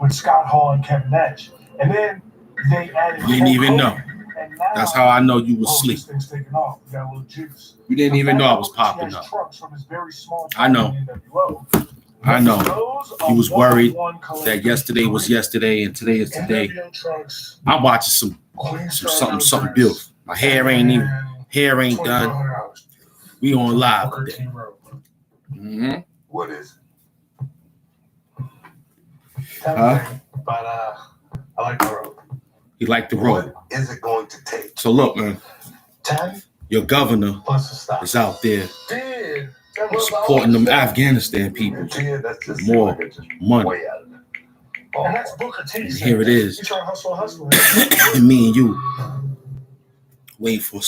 with Scott Hall and Kevin Nash. And then they added. You didn't even know. That's how I know you was asleep. This thing's taking off. You got a little juice. You didn't even know I was popping up. I know. I know. He was worried that yesterday was yesterday and today is today. I'm watching something beautiful. My hair ain't done. We on live today. Mm-hmm. What is it? But I like the road. He liked the road. What is it going to take? So look, man. 10 your governor is out there supporting them Afghanistan people. More money. And here it is. And me and you waiting for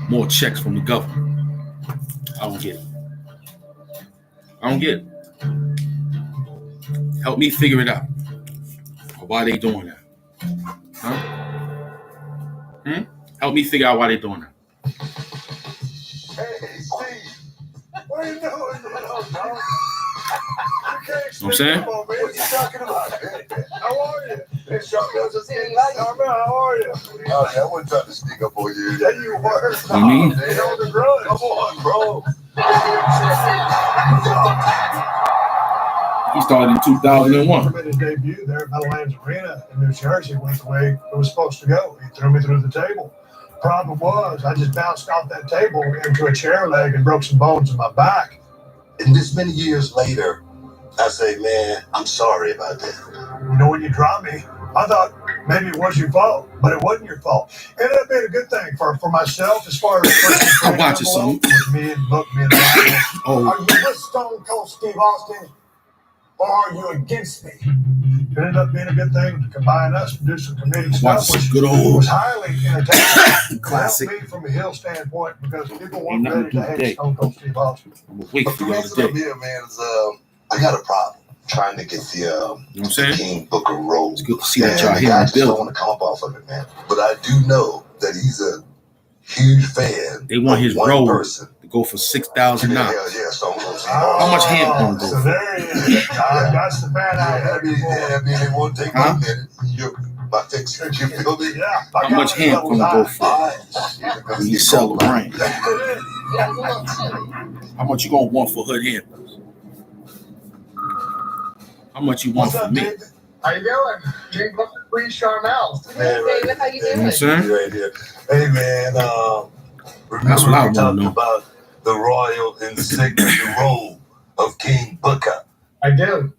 more checks from the government. I don't get it. Help me figure it out. Why they doing that? Huh? Help me figure out why they doing that. Hey, Steve. What are you doing? You know what I'm saying? What are you talking about? How are you? How are you? Oh, yeah, I wasn't trying to sneak up on you. Yeah, you were. You mean? They know the grudge. Come on, bro. He started in 2001. His debut there at Meadowlands Arena in New Jersey went the way it was supposed to go. He threw me through the table. Problem was, I just bounced off that table into a chair leg and broke some bones in my back. And this many years later, I say, man, I'm sorry about that. You know, when you dropped me, I thought maybe it was your fault, but it wasn't your fault. It ended up being a good thing for myself as far as I'm watching something. With me and Book, me and Oh. Are you with Stone Cold Steve Austin, or are you against me? It ended up being a good thing to combine us and do some comedic stuff, which good old was highly entertaining. classic. Me from a heel standpoint, because people weren't ready to hate Stone Cold Steve Austin. But the reason I'm here, man, is I got a problem trying to get the King Booker role. It's good to see that y'all here in the building. I don't want to come up off of it, man. But I do know that he's a huge fan. They want his role person to go for $6,000. Yeah, Stone Cold Steve. How much hand gonna go? So there he is. That's the fan I had before. I mean, it won't take 1 minute. My fix, you feel me? Yeah. How much hand gonna go for when you sell the brand? How much you gonna want for hood hand? How much you want for me? How you doing? Jake Free Charmel. Hey, David, how you doing? You know what I'm saying? Right here. Hey, man, That's what I we want to talked know. about the royal and signature role of King Booker. I do.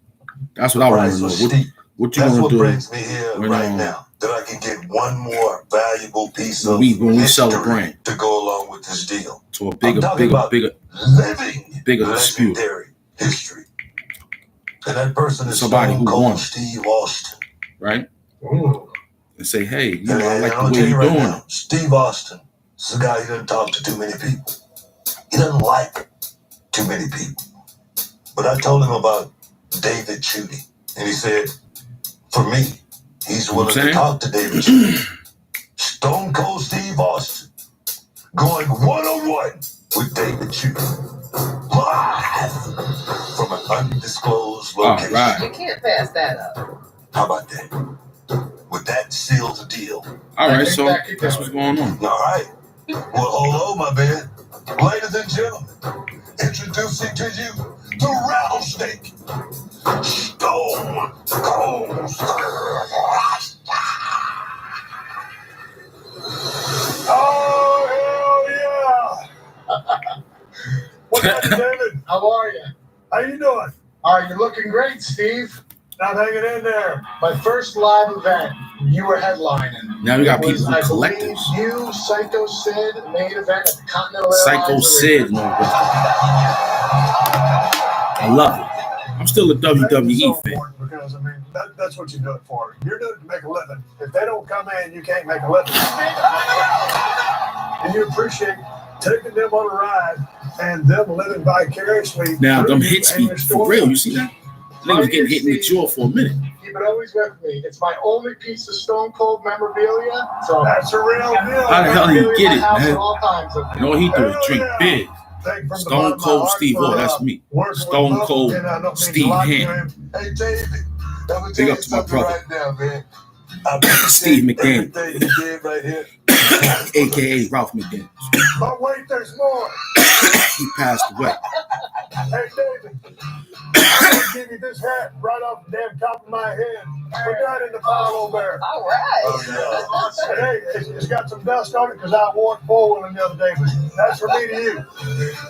That's what I want to So know. Steve, What you that's gonna what do brings me here when, right now. That I can get one more valuable piece of when we sell the history brand to go along with this deal. to a bigger living dispute, legendary history. And that person is Somebody Stone who Cold won. Steve Austin. right? Ooh. And say, hey, you And know, I like I'll the tell way you you're right doing now, it. Steve Austin is a guy who doesn't talk to too many people. He doesn't like too many people. But I told him about David Chudy, and he said, for me, he's willing to talk to David Chudy. Stone Cold Steve Austin going one-on-one with David Chudy. Live from an undisclosed location. Right. You can't pass that up. How about that? With that seals the deal. All right, so that's what's going on. All right. Well, hello, my man. Ladies and gentlemen, introducing to you the rattlesnake, Stone Cold Steve Austin. Oh, hell yeah. What's up, David? How are you? How you doing? You're looking great, Steve. I'm hanging in there. My first live event, you were headlining. Now we got It was, people who I collect believe, this. You, Psycho Sid, main event at the Continental Psycho Airlines Sid, no, I love it. I'm still a WWE fan. Because, I mean, that's what you do it for. You're doing it to make a living. If they don't come in, you can't make a living. And you appreciate taking them on a ride and them living vicariously. Now, through them you hits and be your for story. real. You see that? Niggas getting hit in the jaw for a minute. Keep it always with me. It's my only piece of Stone Cold memorabilia. So that's a real deal. How the hell do you get it, man? At all times. You know what he do is drink big. Stone Cold Steve, oh, that's me. Stone Cold Steve Hand. Hey, David, Big up to my brother. Right now, man. Steve McDaniel. Everything you did right here. AKA Ralph McDaniel. But wait, there's more. He passed away. Hey, David. I'll give you this hat right off the damn top of my head. Put that in the pile over there. All right. Oh, yeah. And hey, it's got some dust on it because I wore it four-wheeling the other day. But that's for me to you.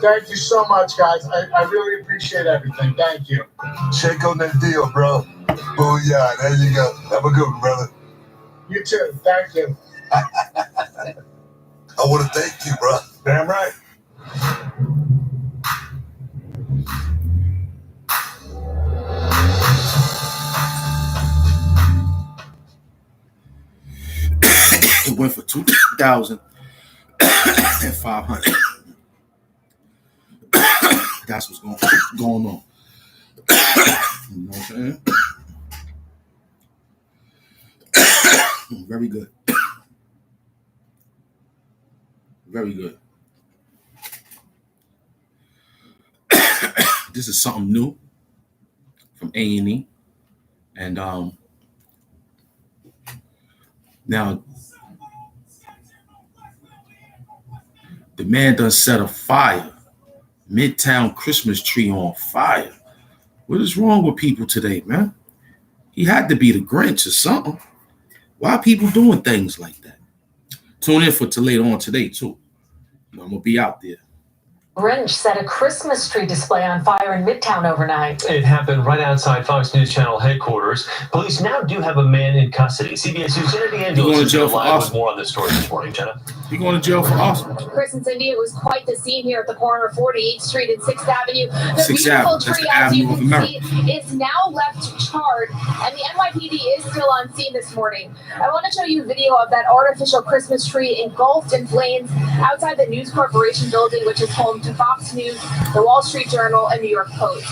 Thank you so much, guys. I really appreciate everything. Thank you. Shake on that deal, bro. Booyah. There you go. Have a good one, brother. You too. Thank you. I want to thank you, bro. Damn right. It went for 2,500. That's what's going on. You know what I'm saying? Very good. Very good. This is something new from A&E. And now the man done set a fire. Midtown Christmas tree on fire. What is wrong with people today, man? He had to be the Grinch or something. Why are people doing things like that? Tune in for later on today, too. I'm going to be out there. Grinch set a Christmas tree display on fire in Midtown overnight. It happened right outside Fox News Channel headquarters. Police now do have a man in custody. CBS News' Jenna DeAngelis is live with more on this story this morning. Jenna? You're going to jail for awesome. Chris and Cindy, it was quite the scene here at the corner of 48th Street and 6th Avenue. The 6th beautiful Avenue. tree, as you can see, is now left charred, and the NYPD is still on scene this morning. I want to show you a video of that artificial Christmas tree engulfed in flames outside the News Corporation building, which is home to Fox News, the Wall Street Journal, and New York Post.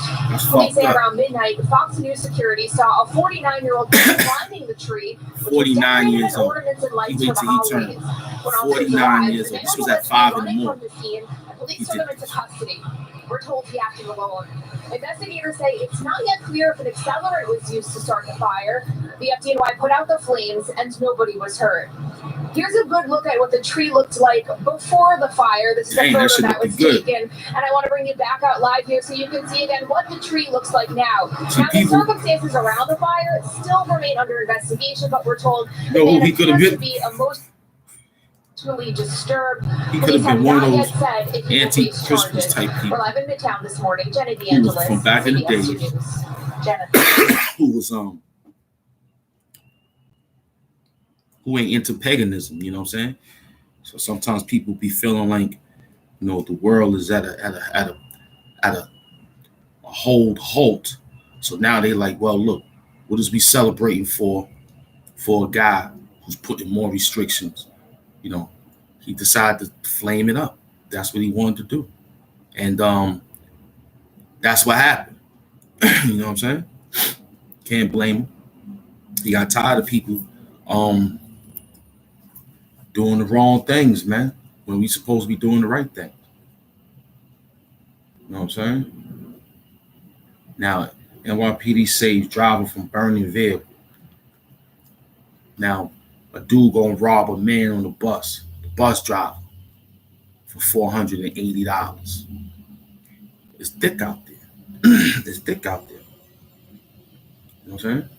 Police say around midnight, Fox News security saw a 49-year-old climbing the tree, which 49 was years old. ornaments and lights He for waited the till he turned holidays. 49 years old. This was at 5 in the morning. Police took him into custody. We're told he acted alone. Investigators say it's not yet clear if an accelerant was used to start the fire. The FDNY put out the flames and nobody was hurt. Here's a good look at what the tree looked like before the fire. This is a photo that was taken. And I want to bring you back out live here so you can see again what the tree looks like now. Now, the circumstances around the fire still remain under investigation, but we're told the man appears to be emotionally disturbed. He could have been one of those anti-Christmas type people. We're live in Midtown this morning. Jenna DeAngelis, from back in the day, Jenna. who was who ain't into paganism, you know what I'm saying? So sometimes people be feeling like, you know, the world is at a halt. So now they like, well, look, what is we celebrating for a guy who's putting more restrictions? You know, he decided to flame it up. That's what he wanted to do. And that's what happened. You know what I'm saying? Can't blame him. He got tired of people doing the wrong things, man, when we supposed to be doing the right thing. You know what I'm saying? Now, NYPD saves driver from burning vehicle. Now, a dude gonna rob a man on the bus driver, for $480. It's thick out there. It's thick out there. You know what I'm saying?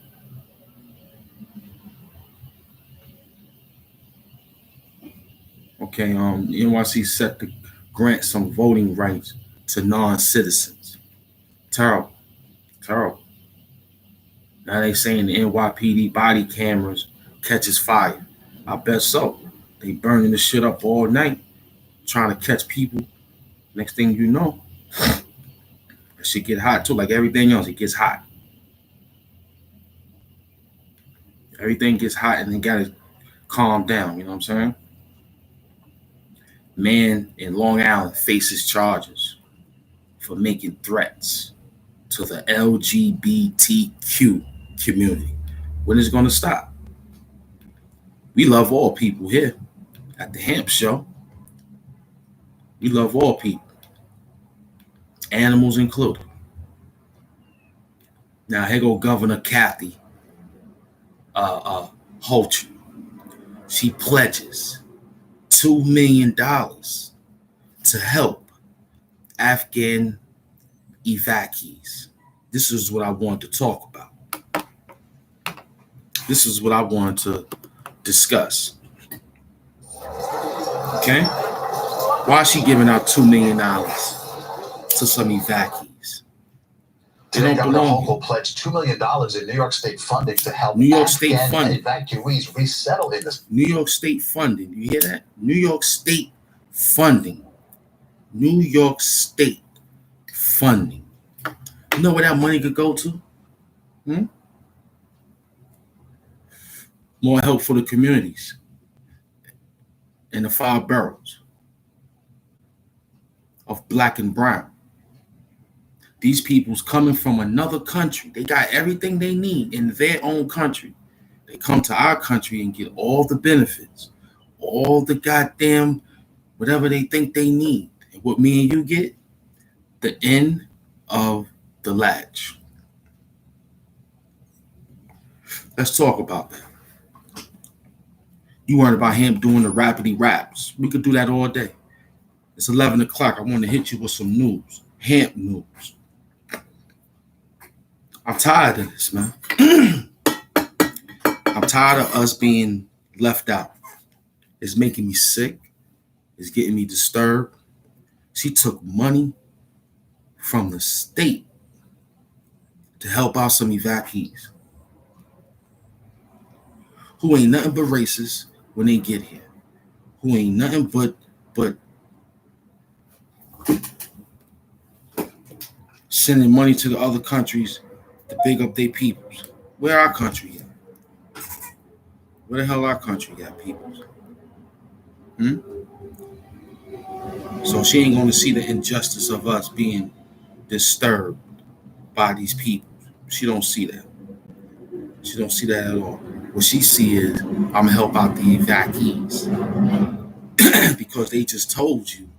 Okay, NYC set to grant some voting rights to non-citizens. Terrible. Now they saying the NYPD body cameras catches fire. I bet so. They burning the shit up all night, trying to catch people. Next thing you know, that shit get hot too. Like everything else, it gets hot. Everything gets hot and then gotta calm down, you know what I'm saying? Man in Long Island faces charges for making threats to the LGBTQ community. When is it going to stop? We love all people here at the Hamp Show. We love all people, animals included. Now here go Governor Kathy Hochul. She pledges $2 million to help Afghan evacuees. This is what I want to talk about. This is what I want to discuss. Okay? Why is she giving out $2 million to some evacuees? Today, Governor Hochul pledged $2 million in New York State funding to help Afghan evacuees resettle in this. New York State funding. You hear that? New York State funding. New York State funding. You know where that money could go to? More help for the communities in the 5 boroughs of Black and brown. These people's coming from another country. They got everything they need in their own country. They come to our country and get all the benefits, all the goddamn whatever they think they need. And what me and you get? The end of the latch. Let's talk about that. You worried about him doing the rapidy raps. We could do that all day. It's 11 o'clock. I want to hit you with some news. Hamp news. I'm tired of this, man. I'm tired of us being left out. It's making me sick. It's getting me disturbed. She took money from the state to help out some evacuees who ain't nothing but racist when they get here, who ain't nothing but sending money to the other countries to big up their peoples. Where our country at? Where the hell our country at, peoples? So she ain't going to see the injustice of us being disturbed by these people. She don't see that. She don't see that at all. What she see is, I'm going to help out the evacuees. Because they just told you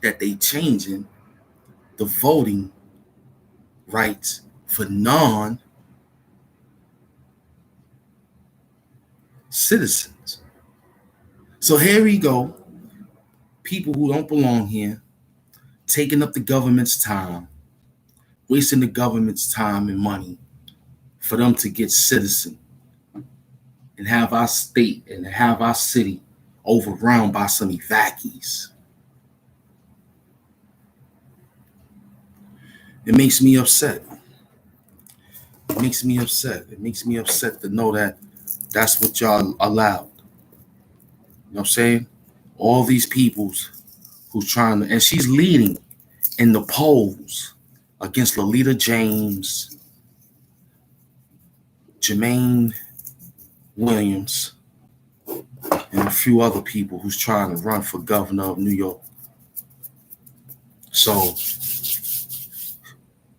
that they changing the voting rights for non-citizens. So here we go. People who don't belong here, taking up the government's time, wasting the government's time and money for them to get citizen and have our state and have our city overrun by some evacuees. It makes me upset. It makes me upset. It makes me upset to know that that's what y'all allowed. You know what I'm saying? All these peoples who's trying to, and she's leading in the polls against Lolita James, Jermaine Williams, and a few other people who's trying to run for governor of New York. So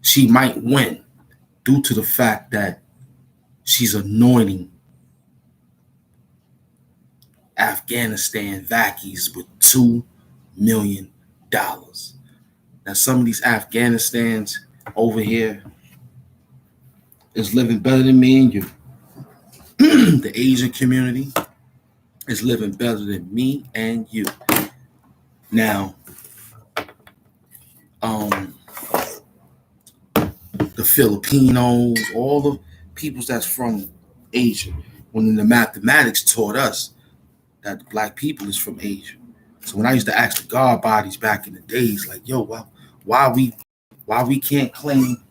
she might win due to the fact that she's anointing Afghanistan evacuees with $2 million. Now, some of these Afghanistans over here is living better than me and you. The Asian community is living better than me and you. Now, the Filipinos, all the peoples that's from Asia, when the mathematics taught us that the black people is from Asia. So when I used to ask the God bodies back in the days, like, yo, why we can't claim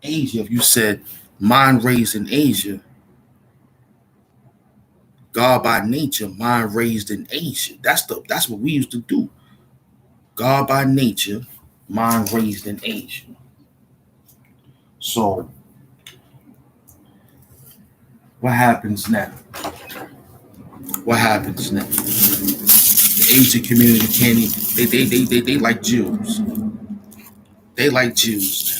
Asia? If you said mind raised in Asia, God by nature, mind raised in Asia. That's what we used to do. God by nature, mind raised in Asia. So what happens now? What happens now? The Asian community can't even, they like Jews. They like Jews now.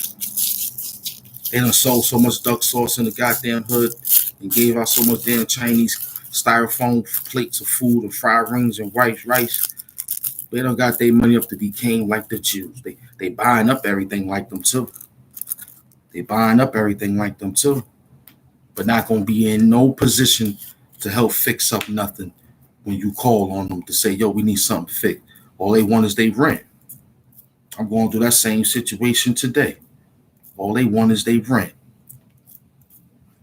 They done sold so much duck sauce in the goddamn hood and gave out so much damn Chinese styrofoam plates of food and fried rings and rice. They done got their money up to be king like the Jews. They buying up everything like them too. They buying up everything like them too, but not gonna be in no position to help fix up nothing when you call on them to say, yo, we need something fixed. All they want is they rent. I'm going through that same situation today. All they want is they rent.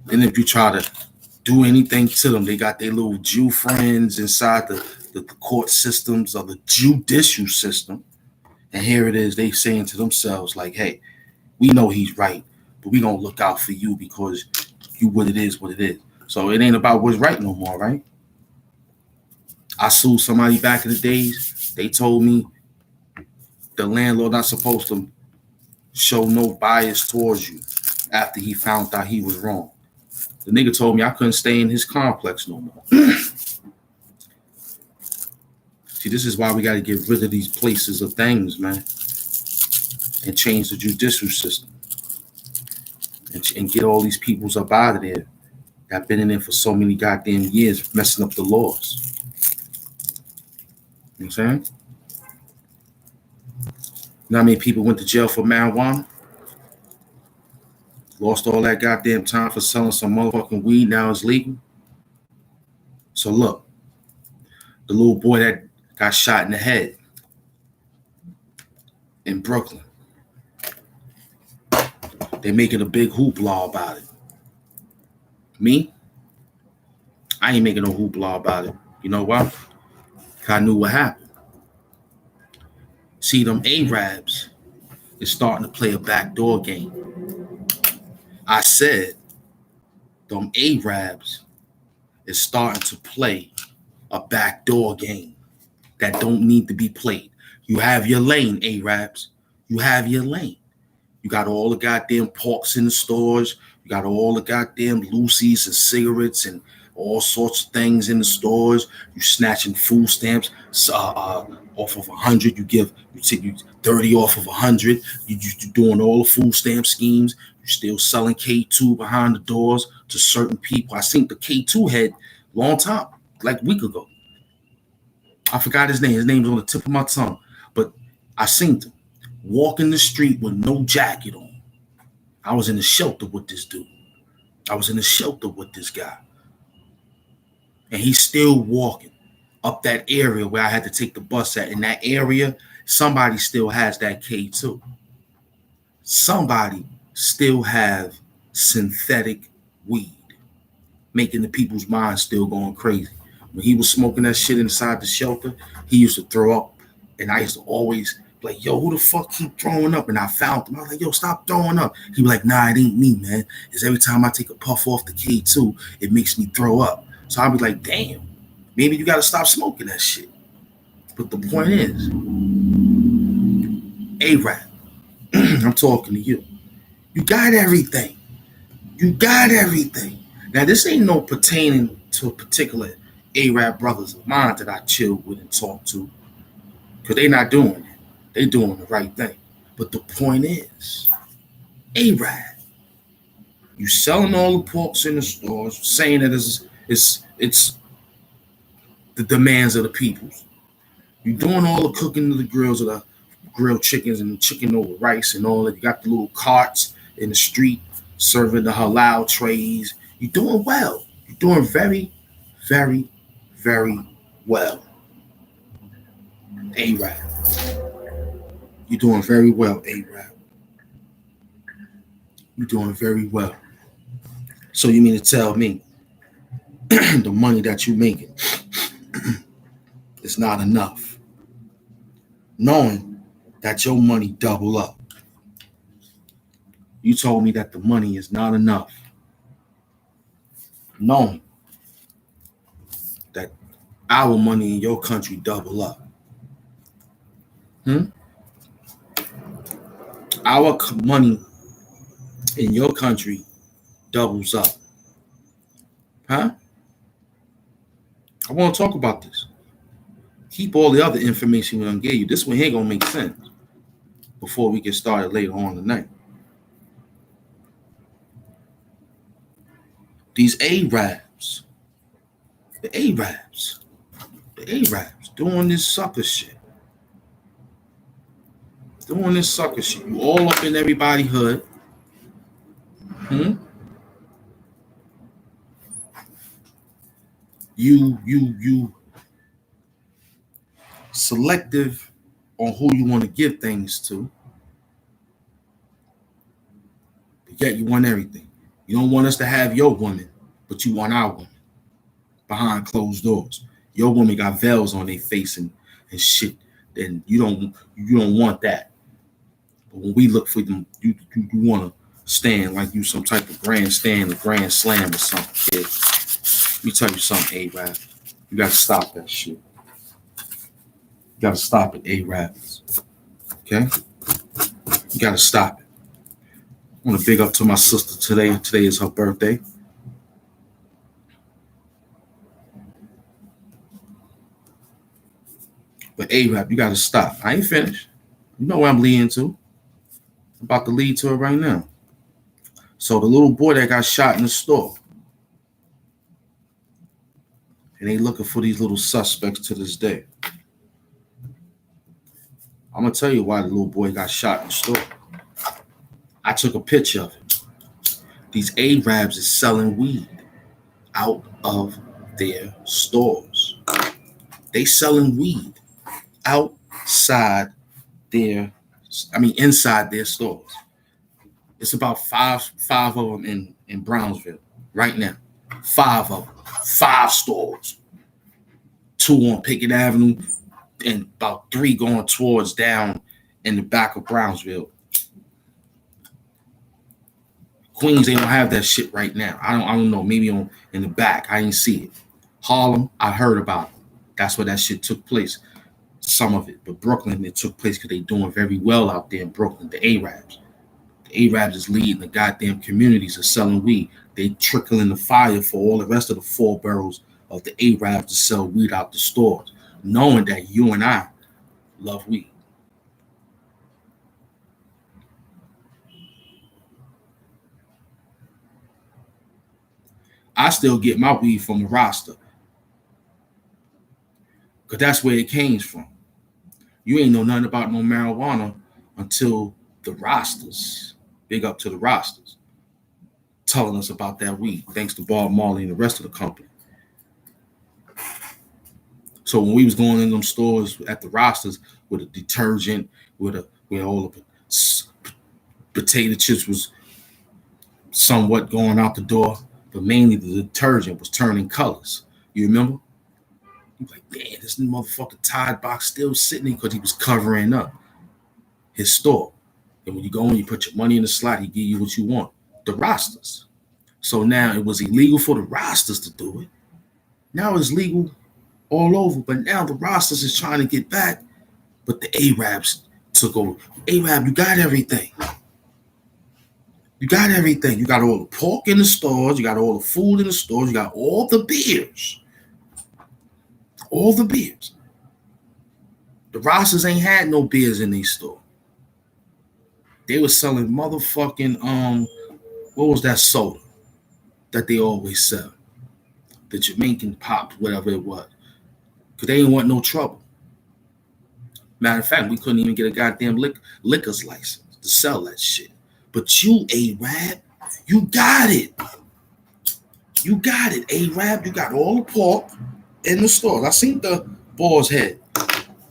Then if you try to do anything to them, they got their little Jew friends inside the court systems of the judicial system. And here it is, they saying to themselves like, hey, we know he's right, but we gonna look out for you because you what it is. So it ain't about what's right no more, right? I sued somebody back in the days. They told me the landlord not supposed to show no bias towards you after he found out he was wrong. The nigga told me I couldn't stay in his complex no more. See, this is why we got to get rid of these places of things, man, and change the judicial system and get all these peoples up out of there that been in there for so many goddamn years messing up the laws. You know what I'm saying? You know how many people went to jail for marijuana? Lost all that goddamn time for selling some motherfucking weed. Now it's legal. So look, the little boy that got shot in the head in Brooklyn, they making a big hoopla about it. Me? I ain't making no hoopla about it. You know why? I knew what happened. See, them Arabs is starting to play a backdoor game. I said, them Arabs is starting to play a backdoor game that don't need to be played. You have your lane, Arabs. You have your lane. You got all the goddamn porks in the stores. You got all the goddamn Lucy's and cigarettes and all sorts of things in the stores. You snatching food stamps off of 100. You take 30 off of 100. You doing all the food stamp schemes. You still selling K2 behind the doors to certain people. I seen the K2 head long time, like a week ago. I forgot his name. His name's on the tip of my tongue. But I seen him walking the street with no jacket on. I was in the shelter with this dude. I was in the shelter with this guy. And he's still walking up that area where I had to take the bus at. In that area, somebody still has that K2. Somebody still have synthetic weed, making the people's minds still going crazy. When he was smoking that shit inside the shelter, he used to throw up. And I used to always be like, yo, who the fuck keep throwing up? And I found him. I was like, yo, stop throwing up. He'd be like, nah, it ain't me, man. It's every time I take a puff off the K2, it makes me throw up. So I'll be like, damn, maybe you got to stop smoking that shit. But the point is, A-Rap, I'm talking to you. You got everything. You got everything. Now, this ain't no pertaining to a particular A-Rap brothers of mine that I chill with and talk to, because they not doing it. They doing the right thing. But the point is, A-Rap, you selling all the porks in the stores, saying that it's the demands of the peoples. You doing all the cooking of the grills of the grilled chickens and chicken over rice and all that. You got the little carts in the street serving the halal trays. You're doing well. You're doing very, very, very well. A-Rap. You're doing very well, A-Rap. You're doing very well. So you mean to tell me the money that you're making is not enough, knowing that your money double up? You told me that the money is not enough, knowing that our money in your country double up. Our money in your country doubles up. Huh? I want to talk about this. Keep all the other information we're going to give you. This one here going to make sense before we get started later on tonight. These Arabs, the Arabs doing this sucker shit. You all up in everybody's hood. You selective on who you want to give things to. But yet you want everything. You don't want us to have your woman, but you want our woman behind closed doors. Your woman got veils on their face and shit. Then you don't want that. But when we look for them, you want to stand like you some type of grandstand or grand slam or something, kid. Let me tell you something, A-Rap. You got to stop that shit. You got to stop it, A-Rap. Okay? You got to stop it. I want to big up to my sister today. Today is her birthday. But A-Rap, you got to stop. I ain't finished. You know where I'm leading to. I'm about to lead to it right now. So the little boy that got shot in the store, and they looking for these little suspects to this day. I'm going to tell you why the little boy got shot in the store. I took a picture of it. These Arabs is selling weed out of their stores. They selling weed inside their stores. It's about five of them in Brownsville right now. 5 of them. 5 stores. 2 on Pickett Avenue and about 3 going towards down in the back of Brownsville. Queens, they don't have that shit right now. I don't know. Maybe in the back. I didn't see it. Harlem, I heard about it. That's where that shit took place. Some of it. But Brooklyn, it took place because they doing very well out there in Brooklyn. The Arabs. The Arabs is leading the goddamn communities of selling weed. They trickling the fire for all the rest of the 4 boroughs of the Arabs to sell weed out the stores, knowing that you and I love weed. I still get my weed from the roster because that's where it came from. You ain't know nothing about no marijuana until the rosters, big up to the rosters, telling us about that weed, thanks to Bob Marley and the rest of the company. So when we was going in them stores at the rosters with a detergent, where all the potato chips was somewhat going out the door, but mainly the detergent was turning colors. You remember? You like, man, this motherfucking Tide box still sitting there because he was covering up his store. And when you go and you put your money in the slot, he give you what you want. The rosters. So now it was illegal for the rosters to do it. Now it's legal all over, but now the rosters is trying to get back, but the Arabs took over. Arab, you got everything. You got everything. You got all the pork in the stores. You got all the food in the stores. You got all the beers. All the beers. The rosters ain't had no beers in these stores. They were selling motherfucking, what was that soda that they always sell? The Jamaican pop, whatever it was. Because they didn't want no trouble. Matter of fact, we couldn't even get a goddamn liquor's license to sell that shit. But you, Arab, you got it. You got it, Arab. You got all the pork in the stores. I seen the boar's head.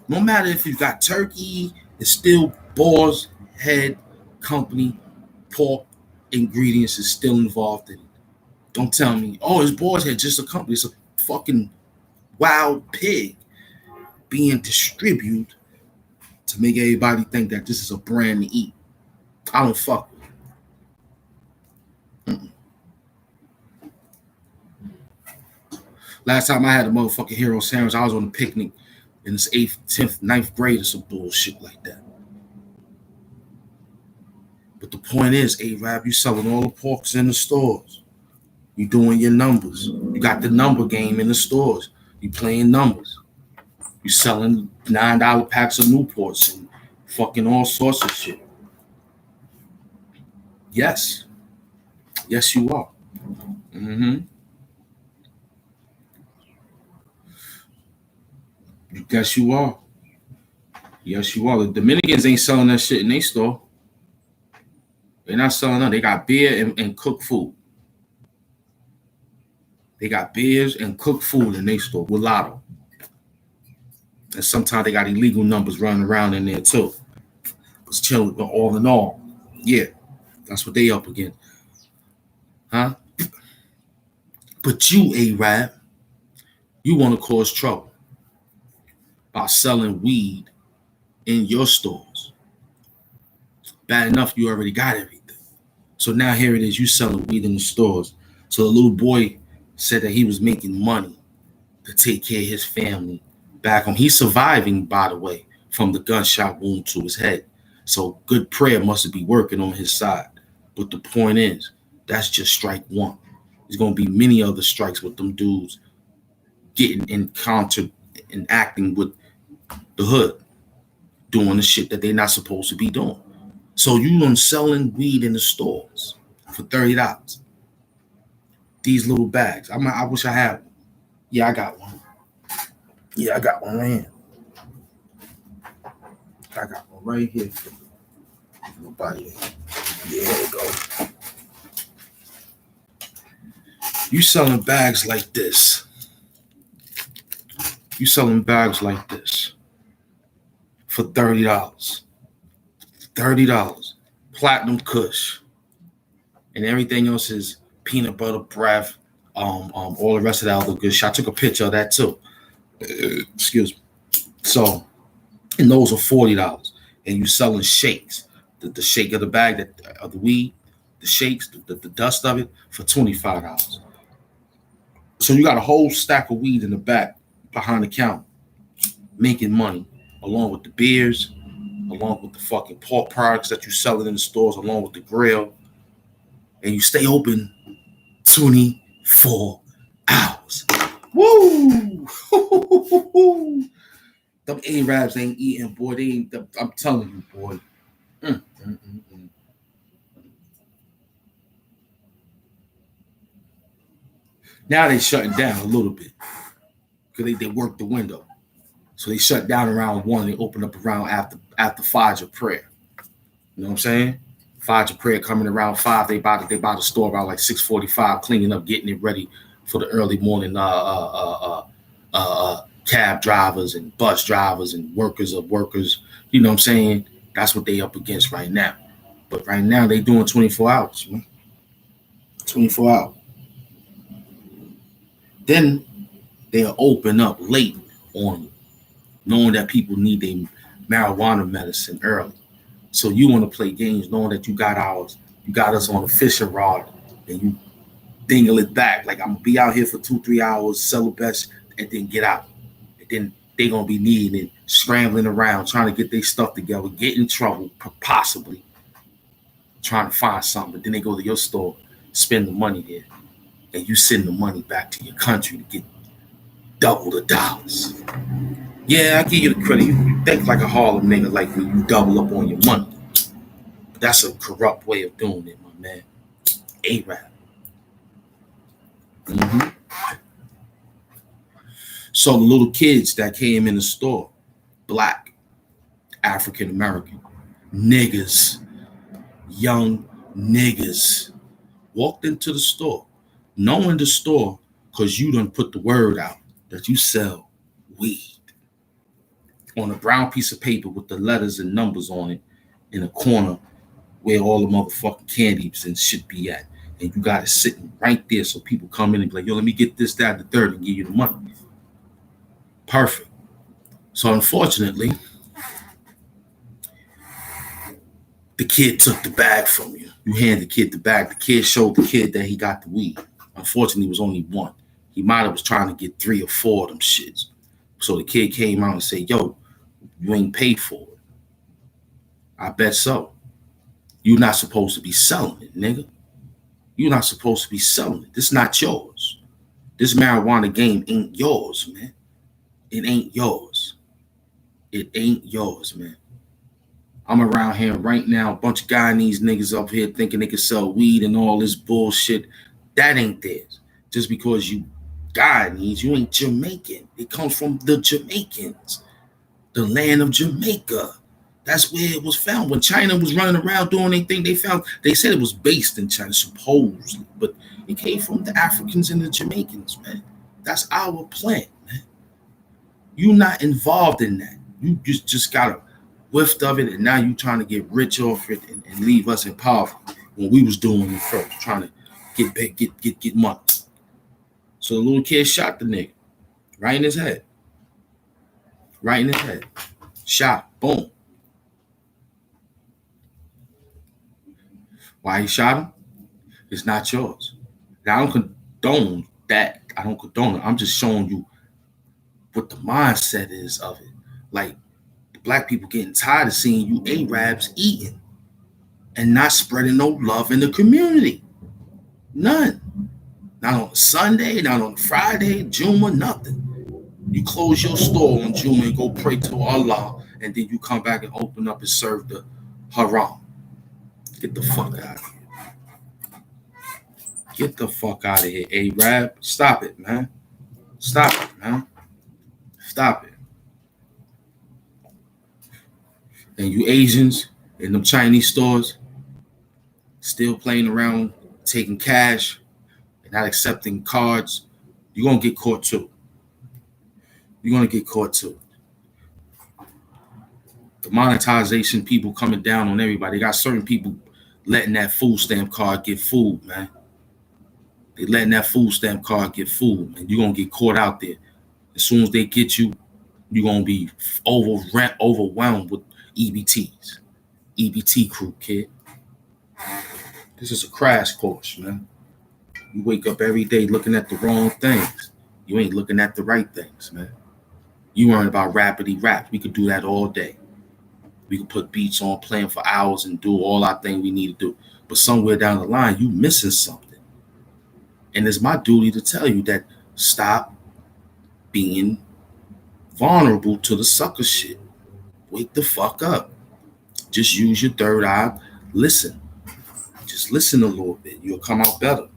No matter if you got turkey, it's still boar's head company. Pork ingredients is still involved in it. Don't tell me, oh, it's boar's head, just a company. It's a fucking wild pig being distributed to make everybody think that this is a brand to eat. I don't fuck with it. Last time I had a motherfucking hero sandwich, I was on a picnic in this 8th, 10th, 9th grade or some bullshit like that. But the point is, Arab, you selling all the porks in the stores. You doing your numbers. You got the number game in the stores. You playing numbers. You selling $9 packs of Newports and fucking all sorts of shit. Yes. Yes, you are. Yes, you are. Yes, you are. The Dominicans ain't selling that shit in their store. They're not selling nothing. They got beer and cooked food. They got beers and cooked food in their store with lotto. And sometimes they got illegal numbers running around in there too. It's chilling, but all in all, yeah, that's what they up against. Huh? But you, A-Rab, you want to cause trouble by selling weed in your stores. Bad enough you already got everything. So now here it is, you selling weed in the stores. So the little boy said that he was making money to take care of his family back home. He's surviving, by the way, from the gunshot wound to his head. So good prayer must be working on his side. But the point is, that's just strike one. There's going to be many other strikes with them dudes getting encountered and acting with the hood, doing the shit that they're not supposed to be doing. So you done selling weed in the stores for $30. These little bags. I wish I had one. Yeah, I got one. Yeah, I got one right here. I got one right here. Nobody. Yeah, there you go. You selling bags like this. You selling bags like this for $30. $30. Platinum Kush. And everything else is peanut butter breath. All the rest of that other good shit. I took a picture of that too. Excuse me. So, and those are $40. And you selling shakes. The shake of the bag of the weed, the shakes, the dust of it for $25. So you got a whole stack of weed in the back behind the counter, making money, along with the beers, along with the fucking pork products that you selling in the stores, along with the grill, and you stay open 24 hours. Woo! Them Arabs ain't eating, boy. They ain't. I'm telling you, boy. Now they shutting down a little bit because they work the window. So they shut down around 1. They open up around after Fajr prayer. You know what I'm saying? Fajr prayer coming around 5. They about to store around like 6:45, cleaning up, getting it ready for the early morning cab drivers and bus drivers and workers of workers. You know what I'm saying? That's what they up against right now. But right now they doing 24 hours, man. 24 hours. Then they'll open up late on you, knowing that people need their marijuana medicine early. So you want to play games knowing that you got us on a fishing rod, and you dingle it back. Like, I'm going to be out here for 2-3 hours, sell the best, and then get out. And then they're going to be needing it, scrambling around, trying to get their stuff together, get in trouble, possibly trying to find something. But then they go to your store, spend the money there, and you send the money back to your country to get double the dollars. Yeah, I give you the credit. You think like a Harlem nigga, like when you double up on your money. But that's a corrupt way of doing it, my man. A-Rap. So the little kids that came in the store, black, African American, niggas, young niggas, walked into the store, knowing the store because you done put the word out that you sell weed on a brown piece of paper with the letters and numbers on it in a corner where all the motherfucking candies and shit be at. And you got it sitting right there so people come in and be like, yo, let me get this, that, the third, and give you the money. Perfect. So unfortunately, the kid took the bag from you. You hand the kid the bag. The kid showed the kid that he got the weed. Unfortunately, it was only one. He might have was trying to get 3 or 4 of them shits. So the kid came out and said, yo, you ain't paid for it. I bet so. You're not supposed to be selling it, nigga. You're not supposed to be selling it. This is not yours. This marijuana game ain't yours, man. It ain't yours. It ain't yours, man. I'm around here right now, a bunch of Guyanese niggas up here thinking they can sell weed and all this bullshit. That ain't theirs. Just because you Guyanese, you ain't Jamaican. It comes from the Jamaicans, the land of Jamaica. That's where it was found. When China was running around doing their thing, they said it was based in China, supposedly, but it came from the Africans and the Jamaicans, man. That's our plant, man. You're not involved in that. You just got a whiff of it, and now you trying to get rich off it and leave us in poverty when we was doing it first, trying to get money. So the little kid shot the nigga right in his head. Right in his head. Shot. Boom. Why he shot him? It's not yours. Now, I don't condone that. I don't condone it. I'm just showing you what the mindset is of it. Like, black people getting tired of seeing you Arabs eating and not spreading no love in the community. None. Not on Sunday, not on Friday, Juma, nothing. You close your store on Juma and go pray to Allah, and then you come back and open up and serve the haram. Get the fuck out of here. Get the fuck out of here, Arab. Stop it, man. Stop it, man. Stop it. And you Asians in them Chinese stores still playing around, taking cash and not accepting cards, you're going to get caught too. You're going to get caught too. The monetization people coming down on everybody. They got certain people letting that food stamp card get food, man. They letting that food stamp card get food, and you're going to get caught out there. As soon as they get you, you're going to be overwhelmed with EBTs. EBT crew, kid. This is a crash course, man. You wake up every day looking at the wrong things. You ain't looking at the right things, man. You learn about rapidy rap. We could do that all day. We could put beats on, playing for hours, and do all our thing we need to do. But somewhere down the line, you missing something. And it's my duty to tell you that stop being vulnerable to the sucker shit. Wake the fuck up. Just use your third eye. Listen. Just listen a little bit. You'll come out better.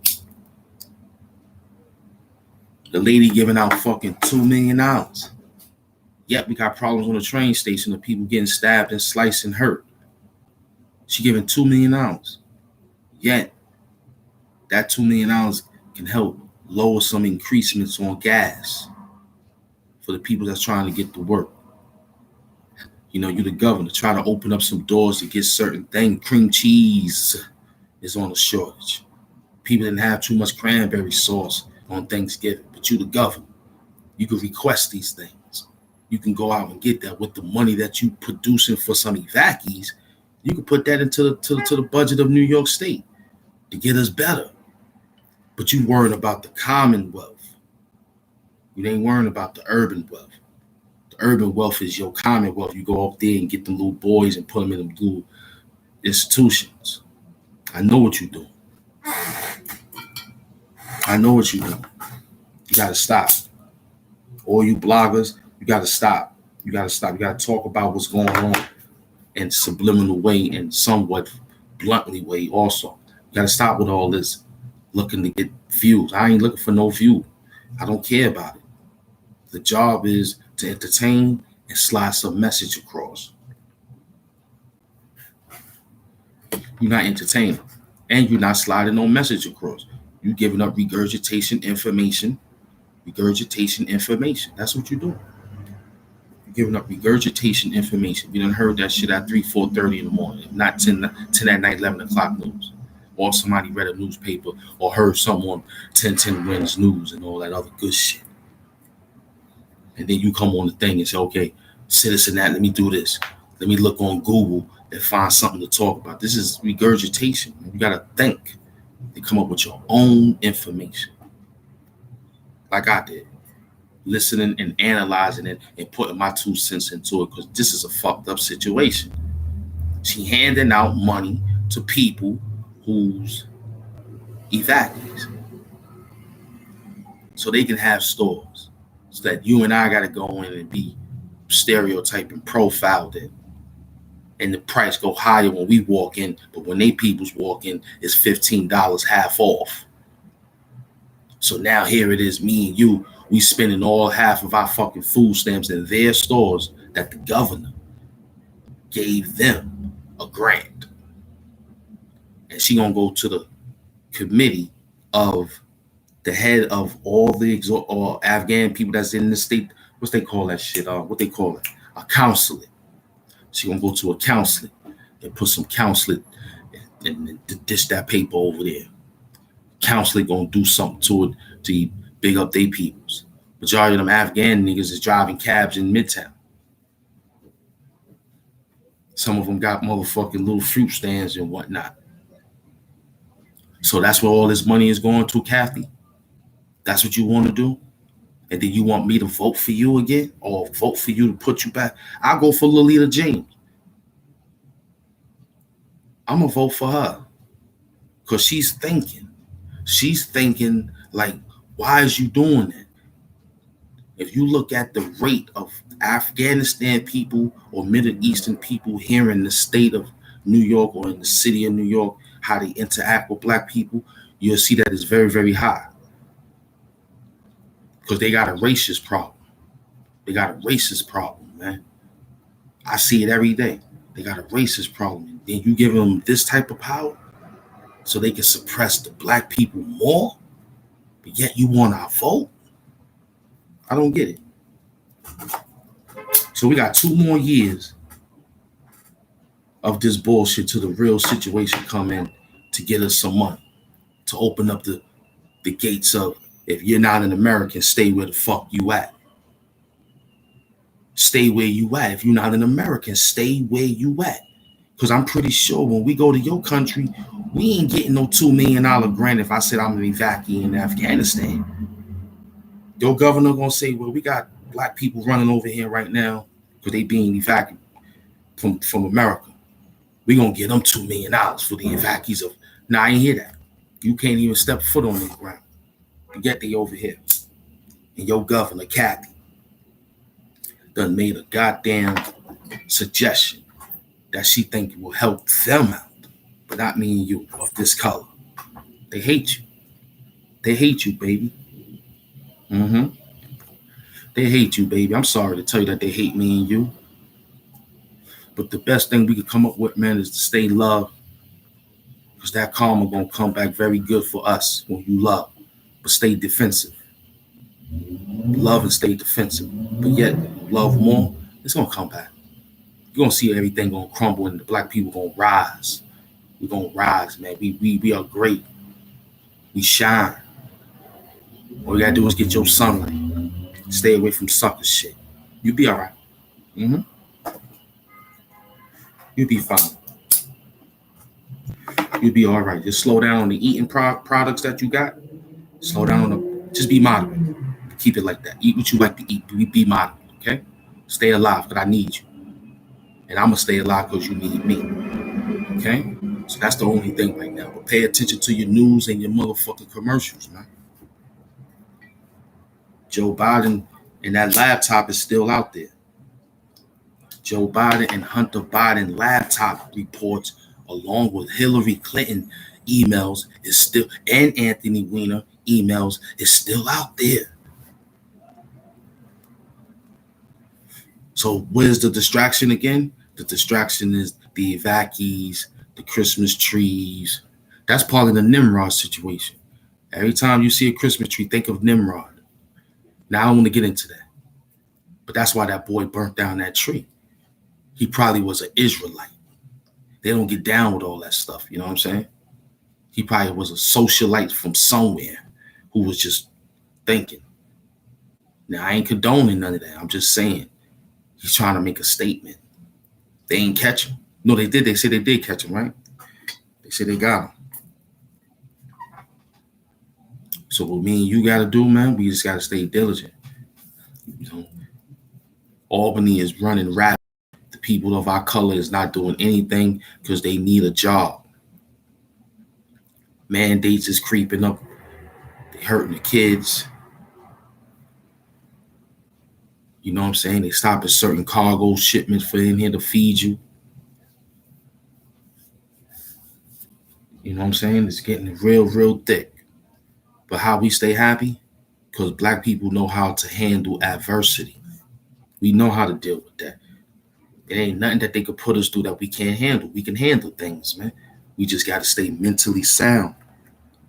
The lady giving out fucking $2 million. Yet we got problems on the train station of people getting stabbed and sliced and hurt. She giving $2 million. Yet that $2 million can help lower some increasements on gas for the people that's trying to get to work. You know, you the governor, try to open up some doors to get certain things. Cream cheese is on a shortage. People didn't have too much cranberry sauce on Thanksgiving, but you the governor. You can request these things. You can go out and get that with the money that you producing for some evacuees. You can put that into the budget of New York State to get us better. But you worrying about the commonwealth. You ain't worrying about the urban wealth. The urban wealth is your commonwealth. You go up there and get them little boys and put them in them little institutions. I know what you're doing. I know what you're doing. You got to stop. All you bloggers, you got to stop. You got to stop. You got to talk about what's going on in subliminal way and somewhat bluntly way also. You got to stop with all this looking to get views. I ain't looking for no view. I don't care about it. The job is to entertain and slide some message across. You're not entertaining, and you're not sliding no message across. You're giving up regurgitation information. Regurgitation information. That's what you're doing. You're giving up regurgitation information. You done heard that shit at 3, 4:30 in the morning, not 10 at night, 11 o'clock news. Or somebody read a newspaper or heard someone 10 wins news and all that other good shit. And then you come on the thing and say, okay, citizen that, let me do this. Let me look on Google and find something to talk about. This is regurgitation. You got to think and come up with your own information. Like I did. Listening and analyzing it and putting my 2 cents into it because this is a fucked up situation. She handing out money to people who's evacuees so they can have stores so that you and I got to go in and be stereotyped and profiled in, and the price go higher when we walk in, but when they peoples walk in, it's $15 half off. So now here it is, me and you, we spending all half of our fucking food stamps in their stores that the governor gave them a grant. And she gonna go to the committee of the head of all the Afghan people that's in the state. What's they call that shit? What they call it? A consulate. She gonna go to a consulate and put some consulate and dish that paper over there. Consulate gonna do something to it to big up their peoples. Majority of them Afghan niggas is driving cabs in Midtown. Some of them got motherfucking little fruit stands and whatnot. So that's where all this money is going to, Kathy? That's what you want to do? And then you want me to vote for you again? Or vote for you to put you back? I'll go for Lolita James. I'm going to vote for her. Because she's thinking. She's thinking like, why is you doing that? If you look at the rate of Afghanistan people or Middle Eastern people here in the state of New York or in the city of New York, how they interact with black people, you'll see that it's very, very high. Because they got a racist problem. They got a racist problem, man. I see it every day. They got a racist problem. Then you give them this type of power so they can suppress the black people more, but yet you want our vote? I don't get it. So we got 2 more years of this bullshit till the real situation come in to get us some money, to open up the gates of, if you're not an American, stay where the fuck you at. Stay where you at. If you're not an American, stay where you at. Because I'm pretty sure when we go to your country, we ain't getting no $2 million grant if I said I'm an evacuee in Afghanistan. Your governor gonna say, well, we got black people running over here right now because they being evacuated from America. We gonna get them $2 million for the evacuees of. Nah, I ain't hear that. You can't even step foot on the ground. But yet they over here. And your governor, Kathy, done made a goddamn suggestion that she think will help them out, but not me and you of this color. They hate you. They hate you, baby. They hate you, baby. I'm sorry to tell you that they hate me and you. But the best thing we could come up with, man, is to stay love. Because that karma gonna come back very good for us when you love. But stay defensive. Love and stay defensive. But yet, love more, it's gonna come back. You're gonna see everything gonna crumble and the black people gonna rise. We're gonna rise, man. We are great. We shine. All you gotta do is get your sunlight. Stay away from sucker shit. You'll be all right. You'll be fine. You'll be all right. Just slow down on the eating products that you got. Slow down on them. Just be moderate. Keep it like that. Eat what you like to eat. Be moderate, okay? Stay alive because I need you. And I'm going to stay alive because you need me, okay? So that's the only thing right now. But pay attention to your news and your motherfucking commercials, man. Joe Biden and that laptop is still out there. Joe Biden and Hunter Biden laptop reports, along with Hillary Clinton emails, is still, and Anthony Weiner emails, is still out there. So where's the distraction again? The distraction is the evacuees, the Christmas trees. That's part of the Nimrod situation. Every time you see a Christmas tree, think of Nimrod. Now I don't want to get into that. But that's why that boy burnt down that tree. He probably was an Israelite. They don't get down with all that stuff. You know what I'm saying? He probably was a socialite from somewhere who was just thinking. Now, I ain't condoning none of that. I'm just saying he's trying to make a statement. They ain't catch him. No, they did. They said they did catch him, right? They said they got him. So what me and you got to do, man, we just got to stay diligent. You know, Albany is running rapid. The people of our color is not doing anything because they need a job. Mandates is creeping up. They hurting the kids. You know what I'm saying? They stopping certain cargo shipments for in here to feed you. You know what I'm saying? It's getting real, real thick. But how we stay happy? Because black people know how to handle adversity. We know how to deal with that. It ain't nothing that they could put us through that we can't handle. We can handle things, man. We just got to stay mentally sound.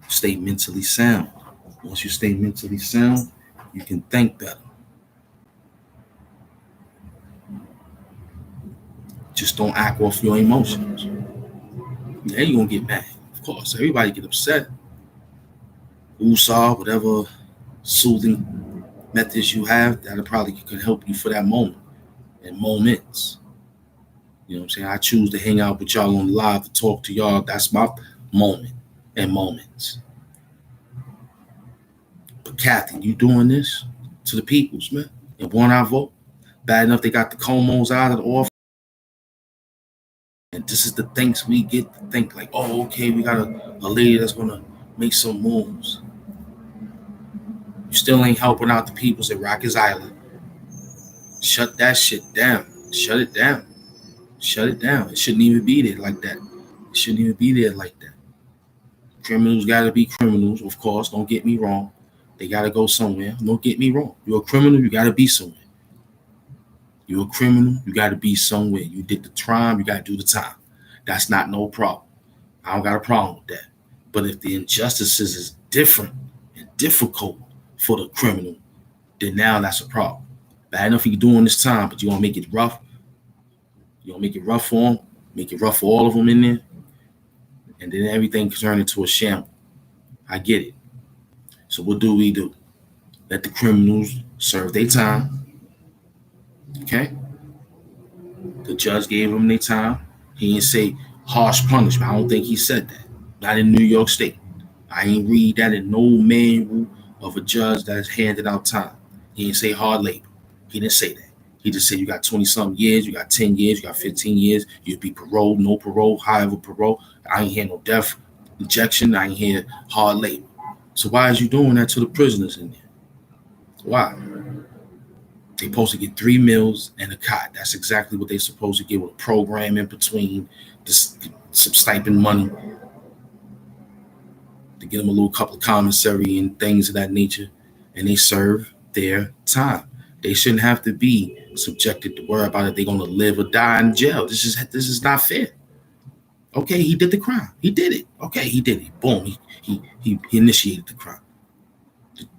Stay mentally sound. Once you stay mentally sound, you can think better. Just don't act off your emotions. Yeah, you're going to get mad. Of course, everybody get upset. Usar, whatever soothing methods you have, that'll probably could help you for that moment and moments. You know what I'm saying? I choose to hang out with y'all on live to talk to y'all. That's my moment and moments. But Kathy, you doing this to the peoples, man. And want our vote. Bad enough they got the Comos out of the office. And this is the things we get to think like, oh, okay, we got a lady that's going to make some moves. You still ain't helping out the peoples at Rikers Island. Shut that shit down. Shut it down. Shut it down. It shouldn't even be there like that. It shouldn't even be there like that. Criminals got to be criminals, of course. Don't get me wrong. They got to go somewhere. Don't get me wrong. You're a criminal, you got to be somewhere. You're a criminal, you got to be somewhere. You did the crime, you got to do the time. That's not no problem. I don't got a problem with that. But if the injustices is different and difficult for the criminal, then now that's a problem. Bad enough you're doing this time, but you want to make it rough. You want to make it rough for them, make it rough for all of them in there, and then everything can turn into a shamble. I get it. So what do we do? Let the criminals serve their time. Okay? The judge gave them their time. He didn't say harsh punishment. I don't think he said that. Not in New York State. I ain't read that in no manual of a judge that's handed out time. He didn't say hard labor. He didn't say that. He just said you got 20-something years, you got 10 years, you got 15 years, you'd be paroled, no parole, however parole. I ain't hear no death injection. I ain't hear hard labor. So why is you doing that to the prisoners in there? Why? They supposed to get 3 meals and a cot. That's exactly what they supposed to get with a program in between, some stipend money to get them a little couple of commissary and things of that nature, and they serve their time. They shouldn't have to be subjected to worry about if they're going to live or die in jail. This is not fair. Okay, he did the crime. He did it. Okay, he did it. Boom. He initiated the crime.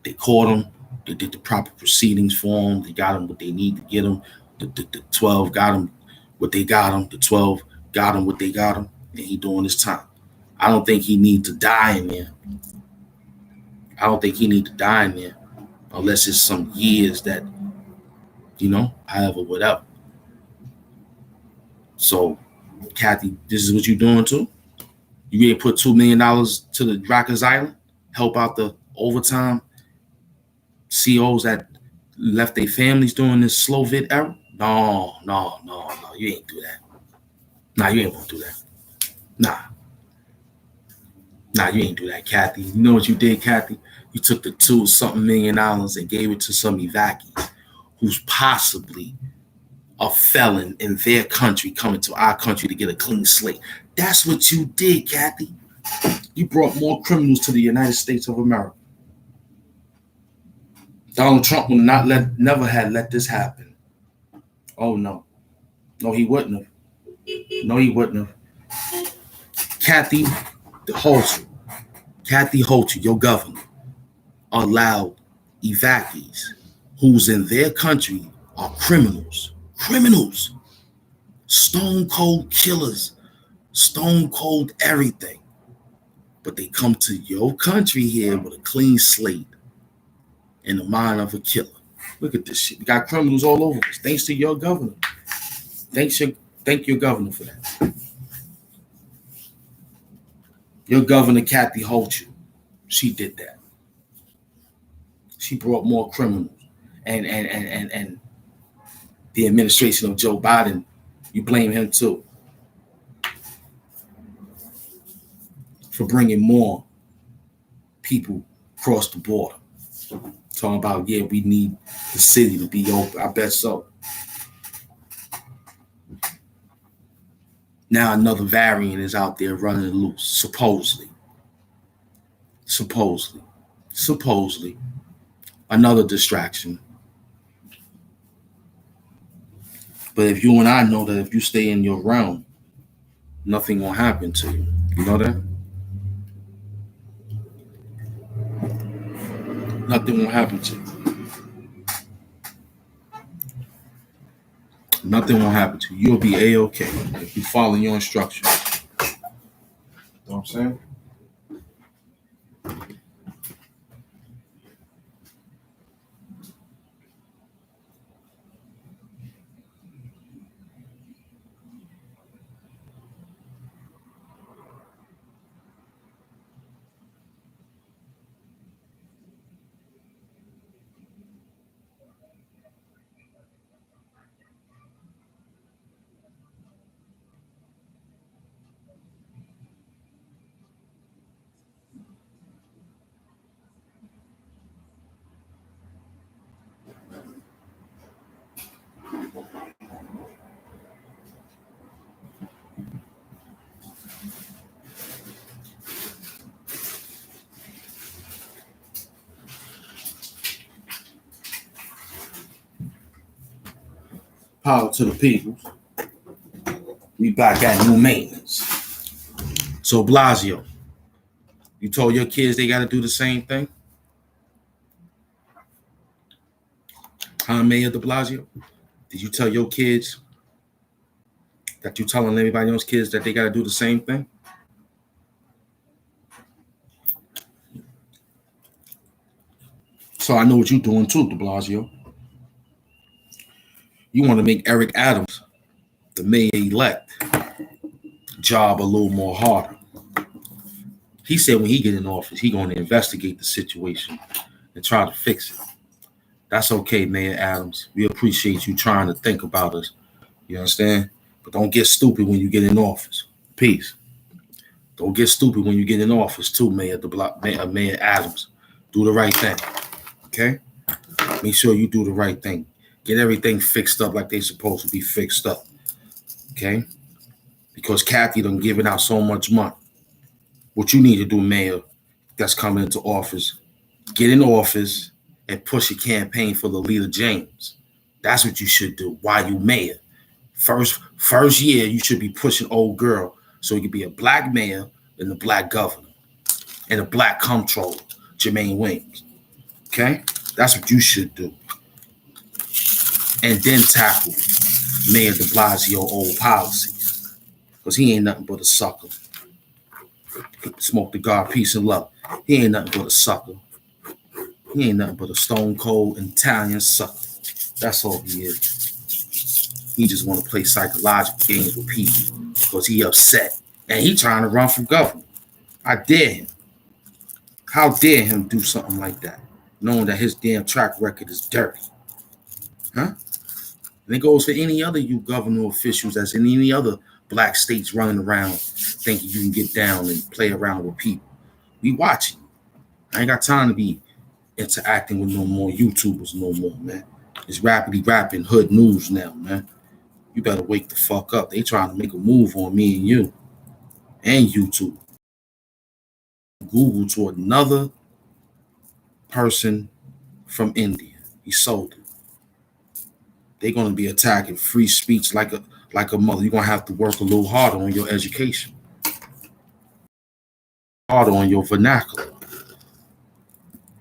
They caught him. They did the proper proceedings for him. They got him what they need to get him. The 12 got him what they got him. The 12 got him what they got him. And he doing his time. I don't think he need to die in there. I don't think he need to die in there unless it's some years that, however, whatever. So, Kathy, this is what you're doing too? You gonna put $2 million to the Rikers Island, help out the overtime COs that left their families during this slow vid era? No, you ain't do that. Nah, you ain't gonna do that. Nah, you ain't do that, Kathy. You know what you did, Kathy? You took the $2-something million and gave it to some evacuees who's possibly a felon in their country coming to our country to get a clean slate. That's what you did, Kathy. You brought more criminals to the United States of America. Donald Trump would never had let this happen. Oh, no. No, he wouldn't have. No, he wouldn't have. Kathy Hochul, your governor, allowed evacuees who's in their country are criminals, stone cold killers, stone cold everything. But they come to your country here with a clean slate and the mind of a killer. Look at this shit. We got criminals all over us. Thanks to your governor. Thank your governor for that. Your governor, Kathy Hochul, she did that. She brought more criminals. And the administration of Joe Biden, you blame him too for bringing more people across the border. Talking about, we need the city to be open. I bet so. Now another variant is out there running loose, supposedly. Another distraction. But if you and I know that if you stay in your realm, nothing will happen to you. You know that? Nothing will happen to you. Nothing will happen to you. You'll be A-okay if you follow your instructions. You know what I'm saying? Power to the people. We back at new maintenance. So Blasio, you told your kids they got to do the same thing? Huh, Mayor de Blasio? Did you tell your kids that you telling everybody else's kids that they got to do the same thing? So I know what you're doing too, de Blasio. You want to make Eric Adams, the mayor-elect, job a little more harder. He said when he get in office, he going to investigate the situation and try to fix it. That's okay, Mayor Adams. We appreciate you trying to think about us. You understand? But don't get stupid when you get in office. Peace. Don't get stupid when you get in office too, Mayor Adams. Do the right thing. Okay? Make sure you do the right thing. Get everything fixed up like they're supposed to be fixed up. Okay? Because Kathy done giving out so much money. What you need to do, Mayor, that's coming into office, get in office and push a campaign for the leader James. That's what you should do while you mayor. First year, you should be pushing old girl so he could be a black mayor and a black governor and a black comptroller, Jermaine Wings. Okay? That's what you should do. And then tackle Mayor de Blasio old policies. Because he ain't nothing but a sucker. Smoke the God, peace and love. He ain't nothing but a sucker. He ain't nothing but a stone cold Italian sucker. That's all he is. He just want to play psychological games with people because he upset. And he trying to run for governor. I dare him. How dare him do something like that, knowing that his damn track record is dirty? Huh? And it goes for any other you governor officials that's in any other black states running around thinking you can get down and play around with people. We watching. I ain't got time to be interacting with no more YouTubers no more, man. It's rapidly rapping hood news now, man. You better wake the fuck up. They trying to make a move on me and you and YouTube. Google to another person from India. He sold it. They're going to be attacking free speech like a mother. You're going to have to work a little harder on your education, harder on your vernacular.